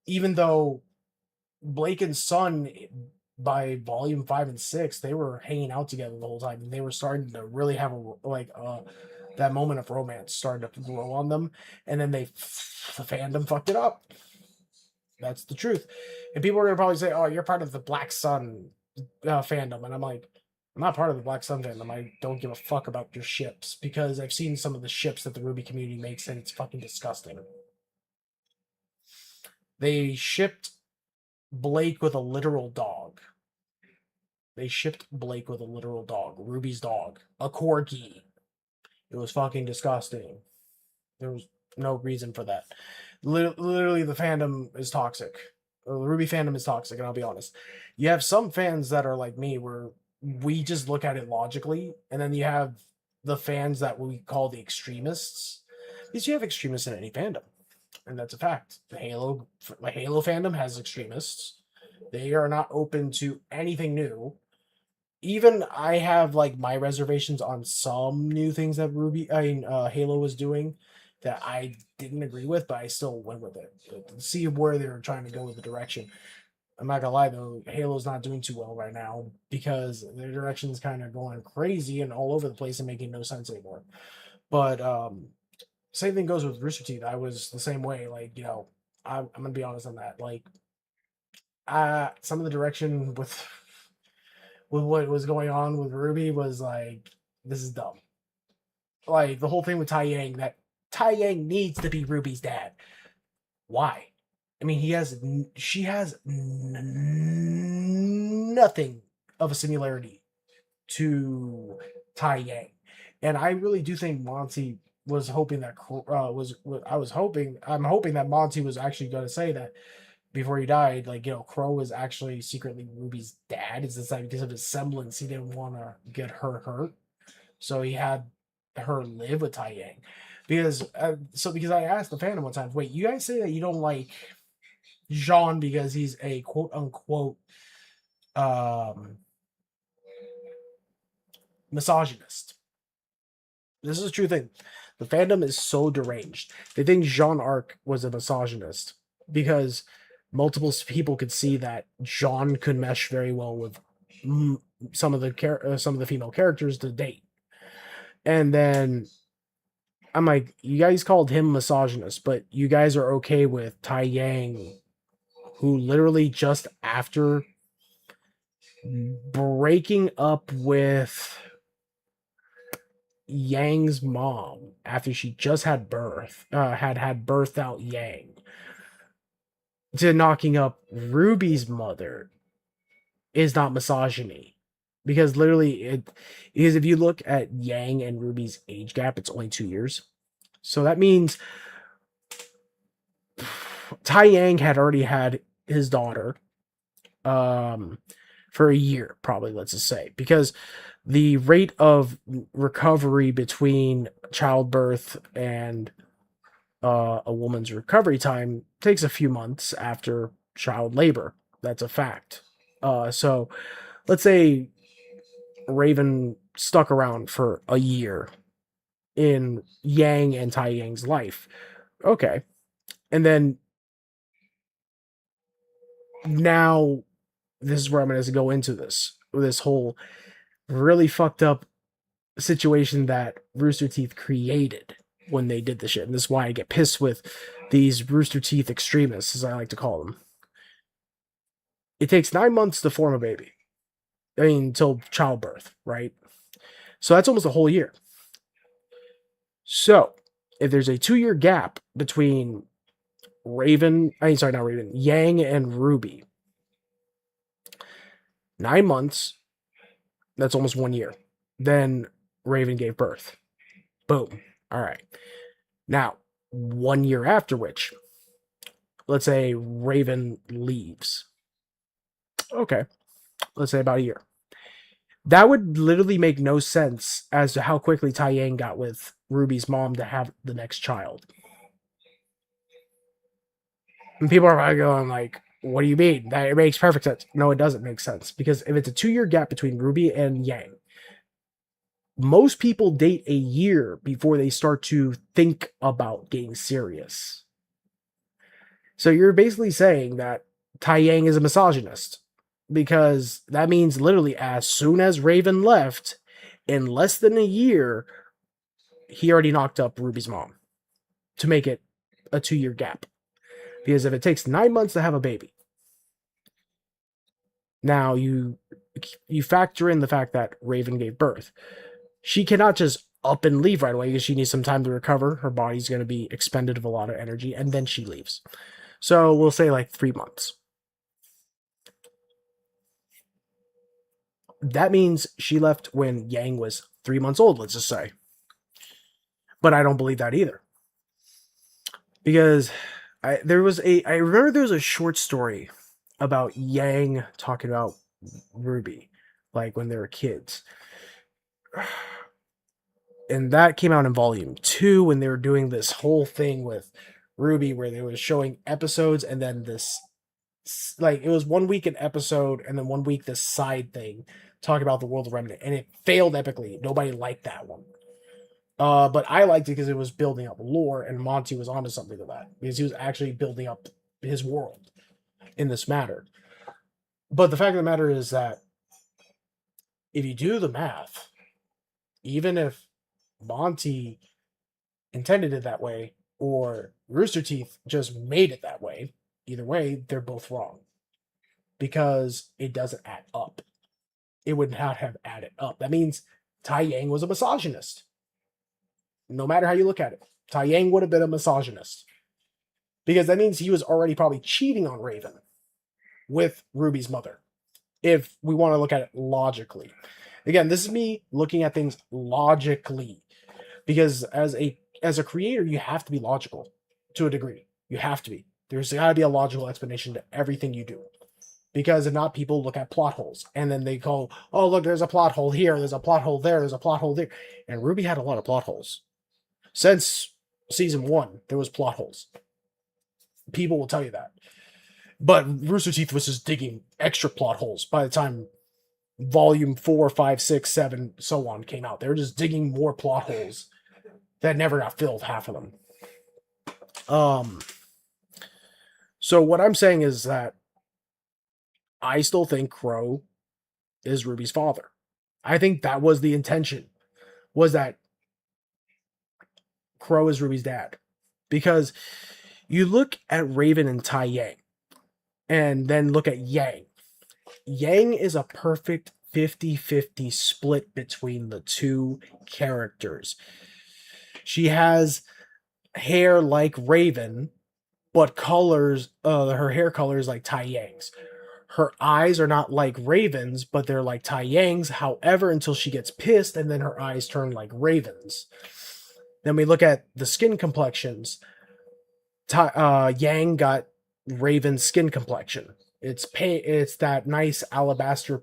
even though Blake and Sun, by volume 5 and 6, they were hanging out together the whole time, and they were starting to really have that moment of romance started to grow on them, and then the fandom fucked it up. That's the truth. And people are gonna probably say, "Oh, you're part of the Black Sun fandom," and I'm like, I'm not part of the Black Sun fandom. I don't give a fuck about your ships because I've seen some of the ships that the RWBY community makes, and it's fucking disgusting. They shipped Blake with a literal dog. They shipped Blake with a literal dog, Ruby's dog, a corgi. It was fucking disgusting. There was no reason for that. Literally, the fandom is toxic. The RWBY fandom is toxic, and I'll be honest. You have some fans that are like me, where we just look at it logically, and then you have the fans that we call the extremists. Because you have extremists in any fandom, and that's a fact. The Halo fandom has extremists. They are not open to anything new. Even I have like my reservations on some new things that Halo was doing that I didn't agree with, but I still went with it to see where they were trying to go with the direction. I'm not gonna lie though, Halo's not doing too well right now because their direction's kind of going crazy and all over the place and making no sense anymore. But same thing goes with Rooster Teeth. I was the same way. Like, I'm gonna be honest on that. Like, some of the direction with what was going on with Ruby was like, this is dumb. Like the whole thing with Tai Yang, that Tai Yang needs to be Ruby's dad. Why? I mean, she has nothing of a similarity to Tai Yang, and I really do think Monty was hoping that I'm hoping that Monty was actually going to say that before he died, like, Crow was actually secretly Ruby's dad. It's just like because of his semblance, he didn't want to get her hurt, so he had her live with Tai Yang. Because I asked the fandom one time, wait, you guys say that you don't like Jean because he's a quote unquote misogynist. This is a true thing. The fandom is so deranged. They think Jean Arc was a misogynist because multiple people could see that Jean could mesh very well with some of the female characters to date. And then I'm like, you guys called him misogynist, but you guys are okay with Tai Yang, who literally just after breaking up with Yang's mom, after she just had birthed out Yang, to knocking up Ruby's mother, is not misogyny. Because literally, if you look at Yang and Ruby's age gap, it's only 2 years. So that means Tai Yang had already had his daughter for a year, probably, let's just say. Because the rate of recovery between childbirth and a woman's recovery time takes a few months after child labor. That's a fact. So let's say Raven stuck around for a year in Yang and Tai Yang's life. Okay. And then now this is where I'm going to go into this whole really fucked up situation that Rooster Teeth created when they did the shit. And this is why I get pissed with these Rooster Teeth extremists, as I like to call them. It takes 9 months to form a baby. I mean, until childbirth, right? So that's almost a whole year. So if there's a 2-year gap between Yang and Ruby, 9 months, that's almost 1 year. Then Raven gave birth. Boom. All right. Now, 1 year after which, let's say Raven leaves. Okay. Let's say about a year. That would literally make no sense as to how quickly Tai Yang got with Ruby's mom to have the next child. And people are probably going like, what do you mean? That it makes perfect sense. No, it doesn't make sense. Because if it's a 2-year gap between Ruby and Yang, most people date a year before they start to think about getting serious. So you're basically saying that Tai Yang is a misogynist because that means literally as soon as Raven left, in less than a year, he already knocked up Ruby's mom to make it a 2-year gap. Because if it takes 9 months to have a baby, now you factor in the fact that Raven gave birth. She cannot just up and leave right away because she needs some time to recover. Her body's going to be expended of a lot of energy, and then she leaves. So we'll say like 3 months. That means she left when Yang was 3 months old, let's just say. But I don't believe that either. Because I remember there was a short story about Yang talking about Ruby, like when they were kids. And that came out in volume 2 when they were doing this whole thing with Ruby where they were showing episodes and then this, like, it was 1 week an episode and then 1 week this side thing talking about the World of Remnant, and it failed epically. Nobody liked that one. But I liked it because it was building up lore, and Monty was onto something with that because he was actually building up his world in this matter. But the fact of the matter is that if you do the math, even if Monty intended it that way or Rooster Teeth just made it that way, either way, they're both wrong because it doesn't add up. It would not have added up. That means Tai Yang was a misogynist. No matter how you look at it, Tai Yang would have been a misogynist because that means he was already probably cheating on Raven with Ruby's mother. If we want to look at it logically, again, this is me looking at things logically because as a creator, you have to be logical to a degree. You have to be. There's got to be a logical explanation to everything you do. Because if not, people look at plot holes and then they go, oh, look, there's a plot hole here, there's a plot hole there, there's a plot hole there. And Ruby had a lot of plot holes. Since season 1, there was plot holes. People will tell you that. But Rooster Teeth was just digging extra plot holes by the time volume 4, 5, 6, 7, so on came out. They were just digging more plot holes that never got filled, half of them. So what I'm saying is that I still think Crow is Ruby's father. I think that was the intention, was that Crow is Ruby's dad. Because you look at Raven and Tai Yang, and then look at Yang. Yang is a perfect 50-50 split between the two characters. She has hair like Raven, but colors, her hair color is like Tai Yang's. Her eyes are not like Raven's, but they're like Tai Yang's. However, until she gets pissed, and then her eyes turn like Raven's. Then we look at the skin complexions. Yang got Raven's skin complexion. It's that nice alabaster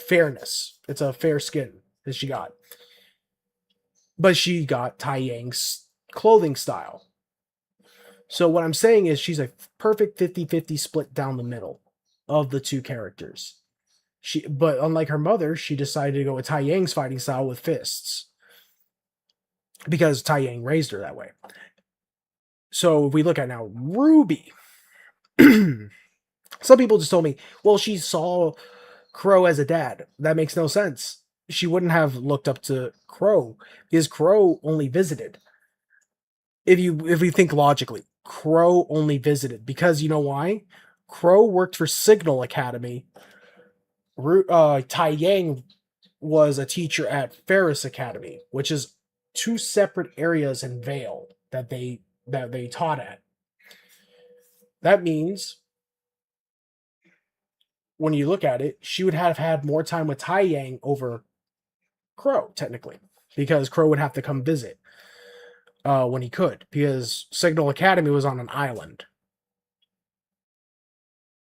fairness. It's a fair skin that she got. But she got Tai Yang's clothing style. So what I'm saying is she's a perfect 50-50 split down the middle of the two characters. But unlike her mother, she decided to go with Tai Yang's fighting style with fists. Because Tai Yang raised her that way. So if we look at now Ruby. Some people just told me, well, she saw Crow as a dad. That makes no sense. She wouldn't have looked up to Crow because Crow only visited. If we think logically, Crow only visited because you know why? Crow worked for Signal Academy. Tai Yang was a teacher at Ferris Academy, which is 2 separate areas in Vale that they taught at. That means when you look at it, she would have had more time with Tai Yang over Crow, technically, because Crow would have to come visit when he could, because Signal Academy was on an island.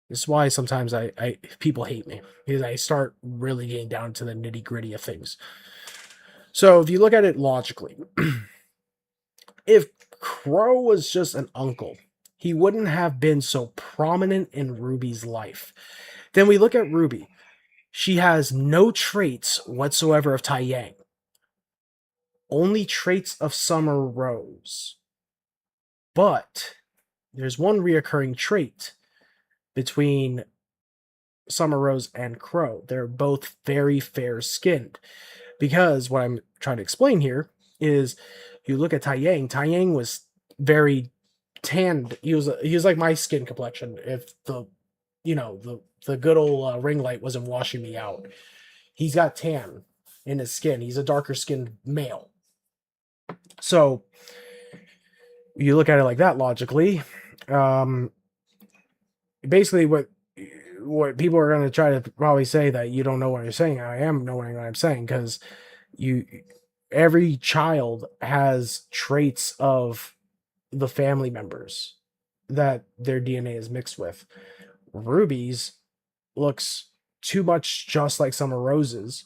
This is why sometimes people hate me, because I start really getting down to the nitty-gritty of things. So if you look at it logically, if Crow was just an uncle, he wouldn't have been so prominent in Ruby's life. Then we look at Ruby. She has no traits whatsoever of Tai Yang. Only traits of Summer Rose. But there's one reoccurring trait between Summer Rose and Crow. They're both very fair skinned. Because what I'm trying to explain here is you look at Tai Yang. Tai Yang was very tanned. He was like my skin complexion if the good old ring light wasn't washing me out. He's got tan in his skin. He's a darker skinned male. So you look at it like that logically. Basically what people are going to try to probably say that you don't know what you're saying. I am knowing what I'm saying because every child has traits of the family members that their DNA is mixed with. Ruby's looks too much just like Summer Rose's,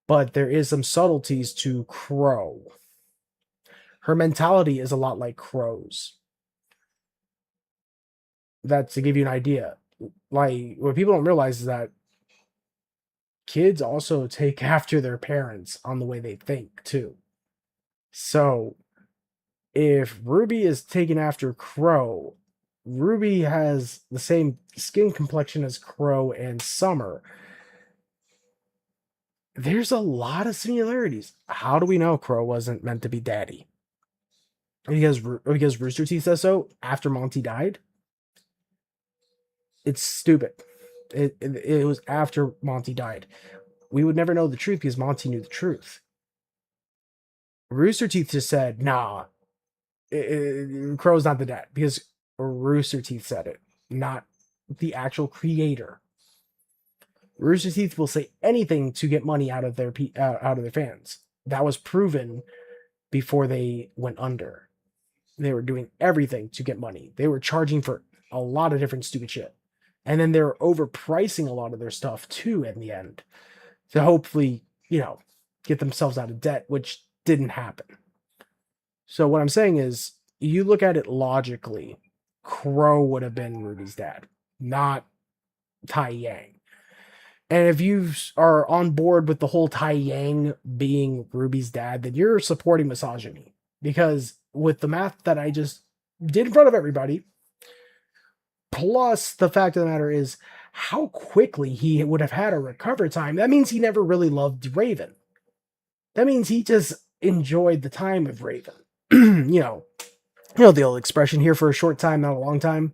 but there is some subtleties to Crow. Her mentality is a lot like Crow's. That's to give you an idea. Like, what people don't realize is that kids also take after their parents on the way they think, too. So, if Ruby is taken after Crow, Ruby has the same skin complexion as Crow and Summer. There's a lot of similarities. How do we know Crow wasn't meant to be daddy? Because Rooster Teeth says so after Monty died? It's stupid. It was after Monty died. We would never know the truth because Monty knew the truth. Rooster Teeth just said, nah, Crow's not the dad, because Rooster Teeth said it, not the actual creator. Rooster Teeth will say anything to get money out of their fans. That was proven before they went under. They were doing everything to get money. They were charging for a lot of different stupid shit. And then they're overpricing a lot of their stuff too in the end to hopefully, get themselves out of debt, which didn't happen. So what I'm saying is, you look at it logically, Crow would have been Ruby's dad, not Tai Yang. And if you are on board with the whole Tai Yang being Ruby's dad, then you're supporting misogyny. Because with the math that I just did in front of everybody, plus the fact of the matter is how quickly he would have had a recover time, that means he never really loved Raven. That means he just enjoyed the time of Raven. You know the old expression, here for a short time, not a long time.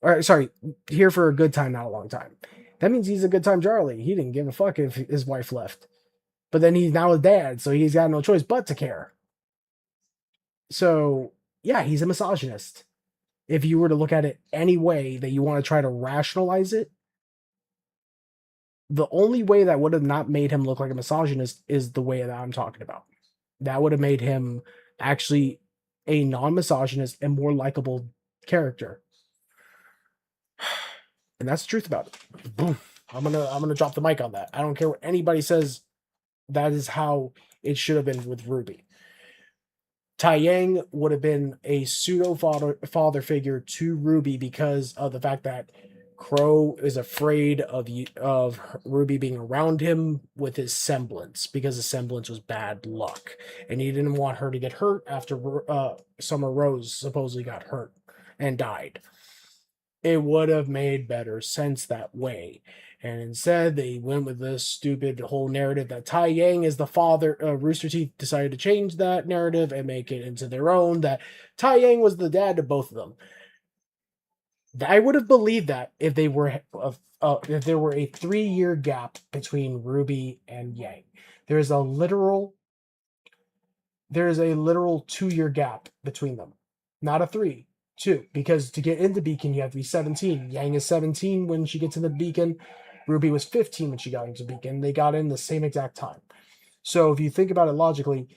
Or sorry, here for a good time, not a long time. That means he's a good time Charlie. He didn't give a fuck if his wife left. But then he's now a dad, so he's got no choice but to care. So, yeah, he's a misogynist. If you were to look at it any way that you want to try to rationalize it, the only way that would have not made him look like a misogynist is the way that I'm talking about. That would have made him actually a non-misogynist and more likable character. And that's the truth about it. Boom. I'm gonna drop the mic on that. I don't care what anybody says. That is how it should have been with Ruby. Tai Yang would have been a pseudo father figure to Ruby because of the fact that Crow is afraid of Ruby being around him with his semblance, because his semblance was bad luck, and he didn't want her to get hurt after Summer Rose supposedly got hurt and died. It would have made better sense that way. And instead, they went with this stupid whole narrative that Tai Yang is the father. Rooster Teeth decided to change that narrative and make it into their own, that Tai Yang was the dad to both of them. I would have believed that if there were a 3-year gap between Ruby and Yang. There is a literal 2-year gap between them. Not a 3, 2. Because to get into Beacon, you have to be 17. Yang is 17 when she gets into Beacon. Ruby was 15 when she got into Beacon. They got in the same exact time. So if you think about it logically,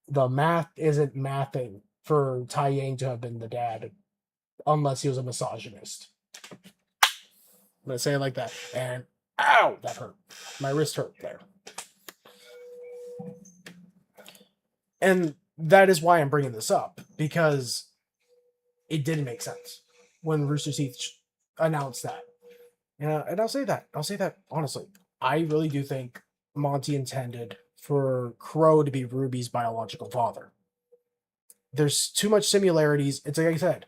the math isn't mathing for Tai Yang to have been the dad, unless he was a misogynist. Let's say it like that. And ow, that hurt. My wrist hurt there. And that is why I'm bringing this up, because it didn't make sense when Rooster Teeth announced that. And I'll say that honestly. I really do think Monty intended for Crow to be Ruby's biological father. there's too much similarities. It's like I said,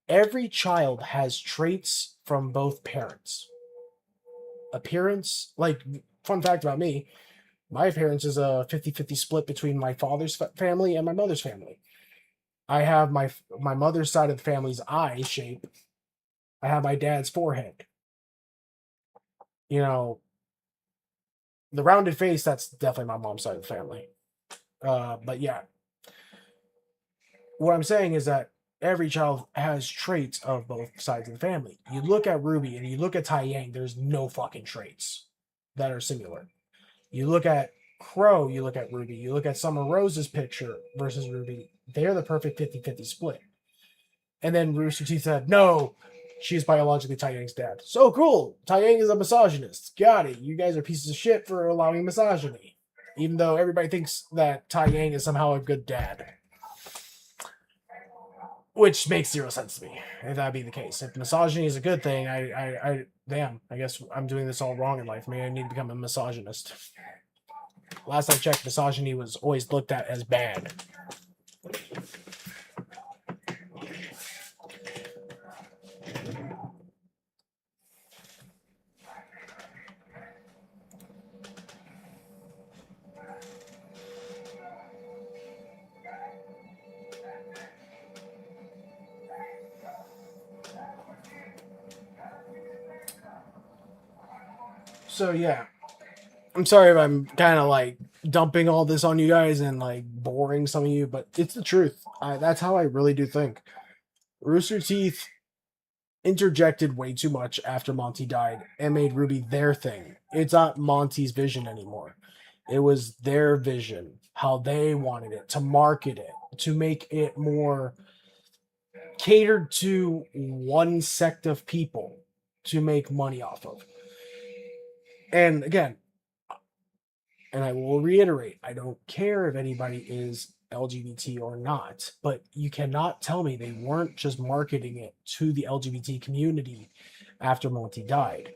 every child has traits from both parents. Appearance, like, fun fact about me, my appearance is a 50-50 split between my father's family and my mother's family. I have my mother's side of the family's eye shape. I have my dad's forehead. You know, the rounded face, that's definitely my mom's side of the family. But yeah, what I'm saying is that every child has traits of both sides of the family. You look at Ruby and you look at Tai Yang, there's no fucking traits that are similar. You look at Crow, you look at Ruby, you look at Summer Rose's picture versus Ruby, they're the perfect 50-50 split. And then Rooster Teeth said, no, she's biologically Tai Yang's dad. So cool. Tai Yang is a misogynist. Got it. You guys are pieces of shit for allowing misogyny. Even though everybody thinks that Tai Yang is somehow a good dad. Which makes zero sense to me, if that be the case. If misogyny is a good thing, I guess I'm doing this all wrong in life. Maybe I need to become a misogynist. Last I checked, misogyny was always looked at as bad. So yeah, I'm sorry if I'm kind of like dumping all this on you guys and like boring some of you, but it's the truth. That's how I really do think. Rooster Teeth interjected way too much after Monty died and made Ruby their thing. It's not Monty's vision anymore. It was their vision, how they wanted it, to market it, to make it more catered to one sect of people to make money off of. And again, and I will reiterate, I don't care if anybody is LGBT or not, but you cannot tell me they weren't just marketing it to the LGBT community after Monty died.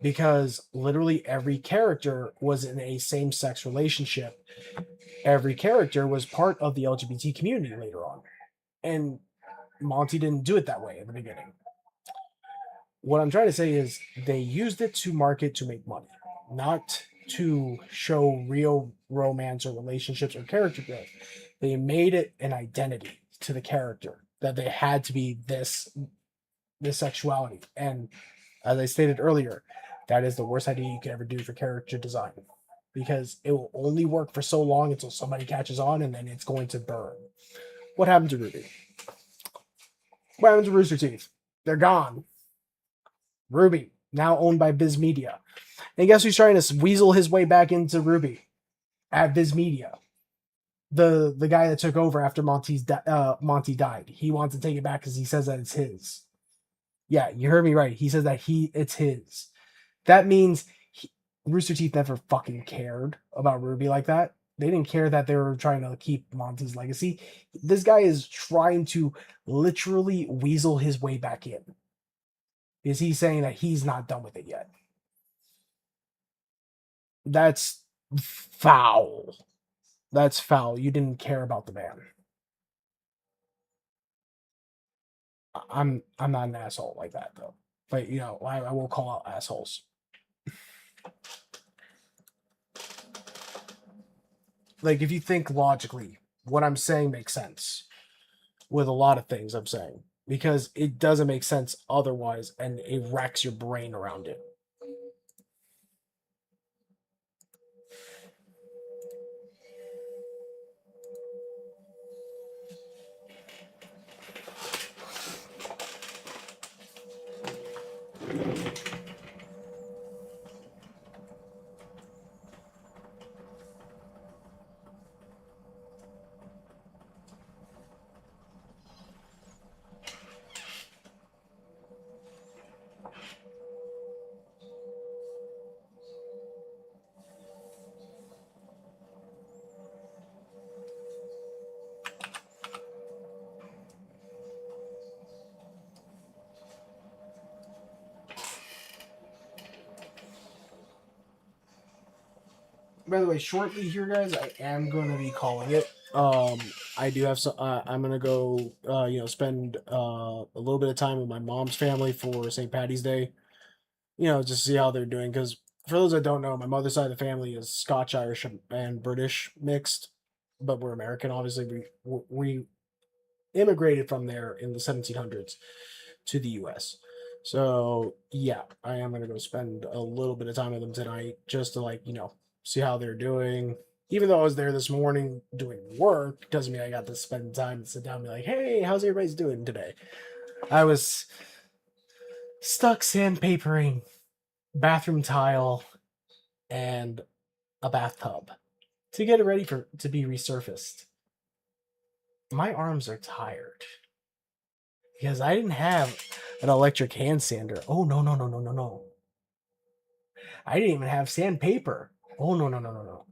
Because literally every character was in a same-sex relationship. Every character was part of the LGBT community later on. And Monty didn't do it that way at the beginning. What I'm trying to say is they used it to market to make money, not to show real romance or relationships or character growth. They made it an identity to the character that they had to be this sexuality. And as I stated earlier, that is the worst idea you can ever do for character design, because it will only work for so long until somebody catches on, and then it's going to burn. What happened to Ruby? What happened to Rooster Teeth? They're gone. Ruby, now owned by Viz Media. And guess who's trying to weasel his way back into Ruby? At Viz Media. The guy that took over after Monty died. He wants to take it back because he says that it's his. Yeah, you heard me right. He says that it's his. That means Rooster Teeth never fucking cared about Ruby like that. They didn't care that they were trying to keep Monty's legacy. This guy is trying to literally weasel his way back in. Is he saying that he's not done with it yet? That's foul. That's foul. You didn't care about the man. I'm not an asshole like that though. But you know, I will call out assholes. Like, if you think logically, what I'm saying makes sense with a lot of things I'm saying, because it doesn't make sense otherwise, and it racks your brain around it. By the way, shortly here, guys, I am going to be calling it. I do have some. I'm gonna go. Spend a little bit of time with my mom's family for St. Patty's Day. Just see how they're doing. Because for those that don't know, my mother's side of the family is Scotch, Irish, and British mixed, but we're American. Obviously, we immigrated from there in the 1700s to the U.S. So yeah, I am gonna go spend a little bit of time with them tonight, just to see how they're doing. Even though I was there this morning doing work, doesn't mean I got to spend time and sit down and be like, "Hey, how's everybody's doing today?" I was stuck sandpapering bathroom tile and a bathtub to get it ready to be resurfaced. My arms are tired because I didn't have an electric hand sander. Oh no no no no no no! I didn't even have sandpaper. Oh no no no no no!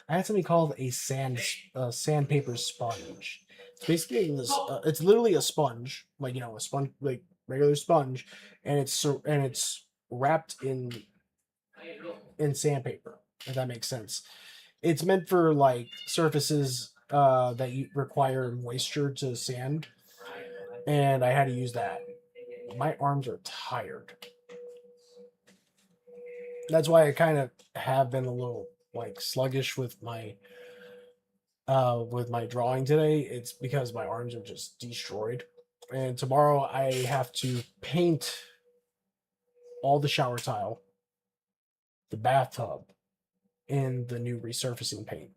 I had something called a sandpaper sponge. It's basically this. It's literally a sponge, a sponge, like regular sponge, and it's wrapped in sandpaper. If that makes sense. It's meant for like surfaces that you require moisture to sand, and I had to use that. My arms are tired. That's why I kind of have been a little like sluggish with my drawing today. It's because my arms are just destroyed. And tomorrow I have to paint all the shower tile, the bathtub, in the new resurfacing paint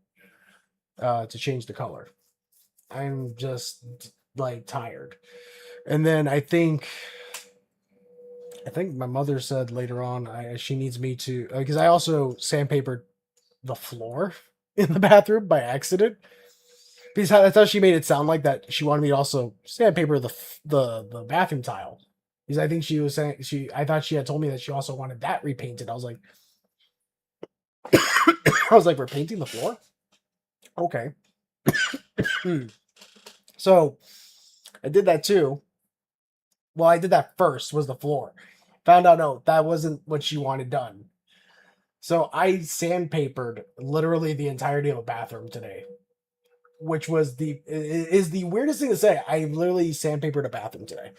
to change the color. I'm just like tired. And then I think my mother said later on she needs me to because I also sandpapered the floor in the bathroom by accident. Because that's how she made it sound like that. She wanted me to also sandpaper the bathroom tile. Because I think she was saying I thought she had told me that she also wanted that repainted. I was like, we're painting the floor? Okay. So I did that too. Well, I did that first, was the floor. Found out no, that wasn't what she wanted done. So I sandpapered literally the entirety of a bathroom today, which is the weirdest thing to say. I literally sandpapered a bathroom today.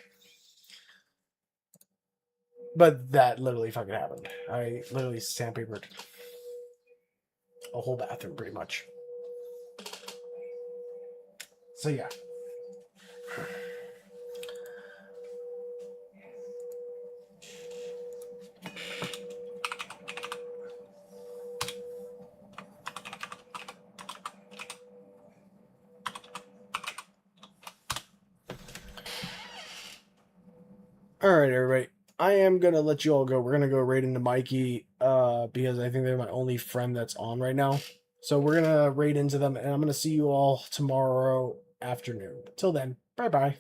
But that literally fucking happened. I literally sandpapered a whole bathroom pretty much. So yeah. All right, everybody. I am gonna let you all go. We're gonna go raid into Mikey, because I think they're my only friend that's on right now. So we're gonna raid into them, and I'm gonna see you all tomorrow afternoon. Till then, bye bye.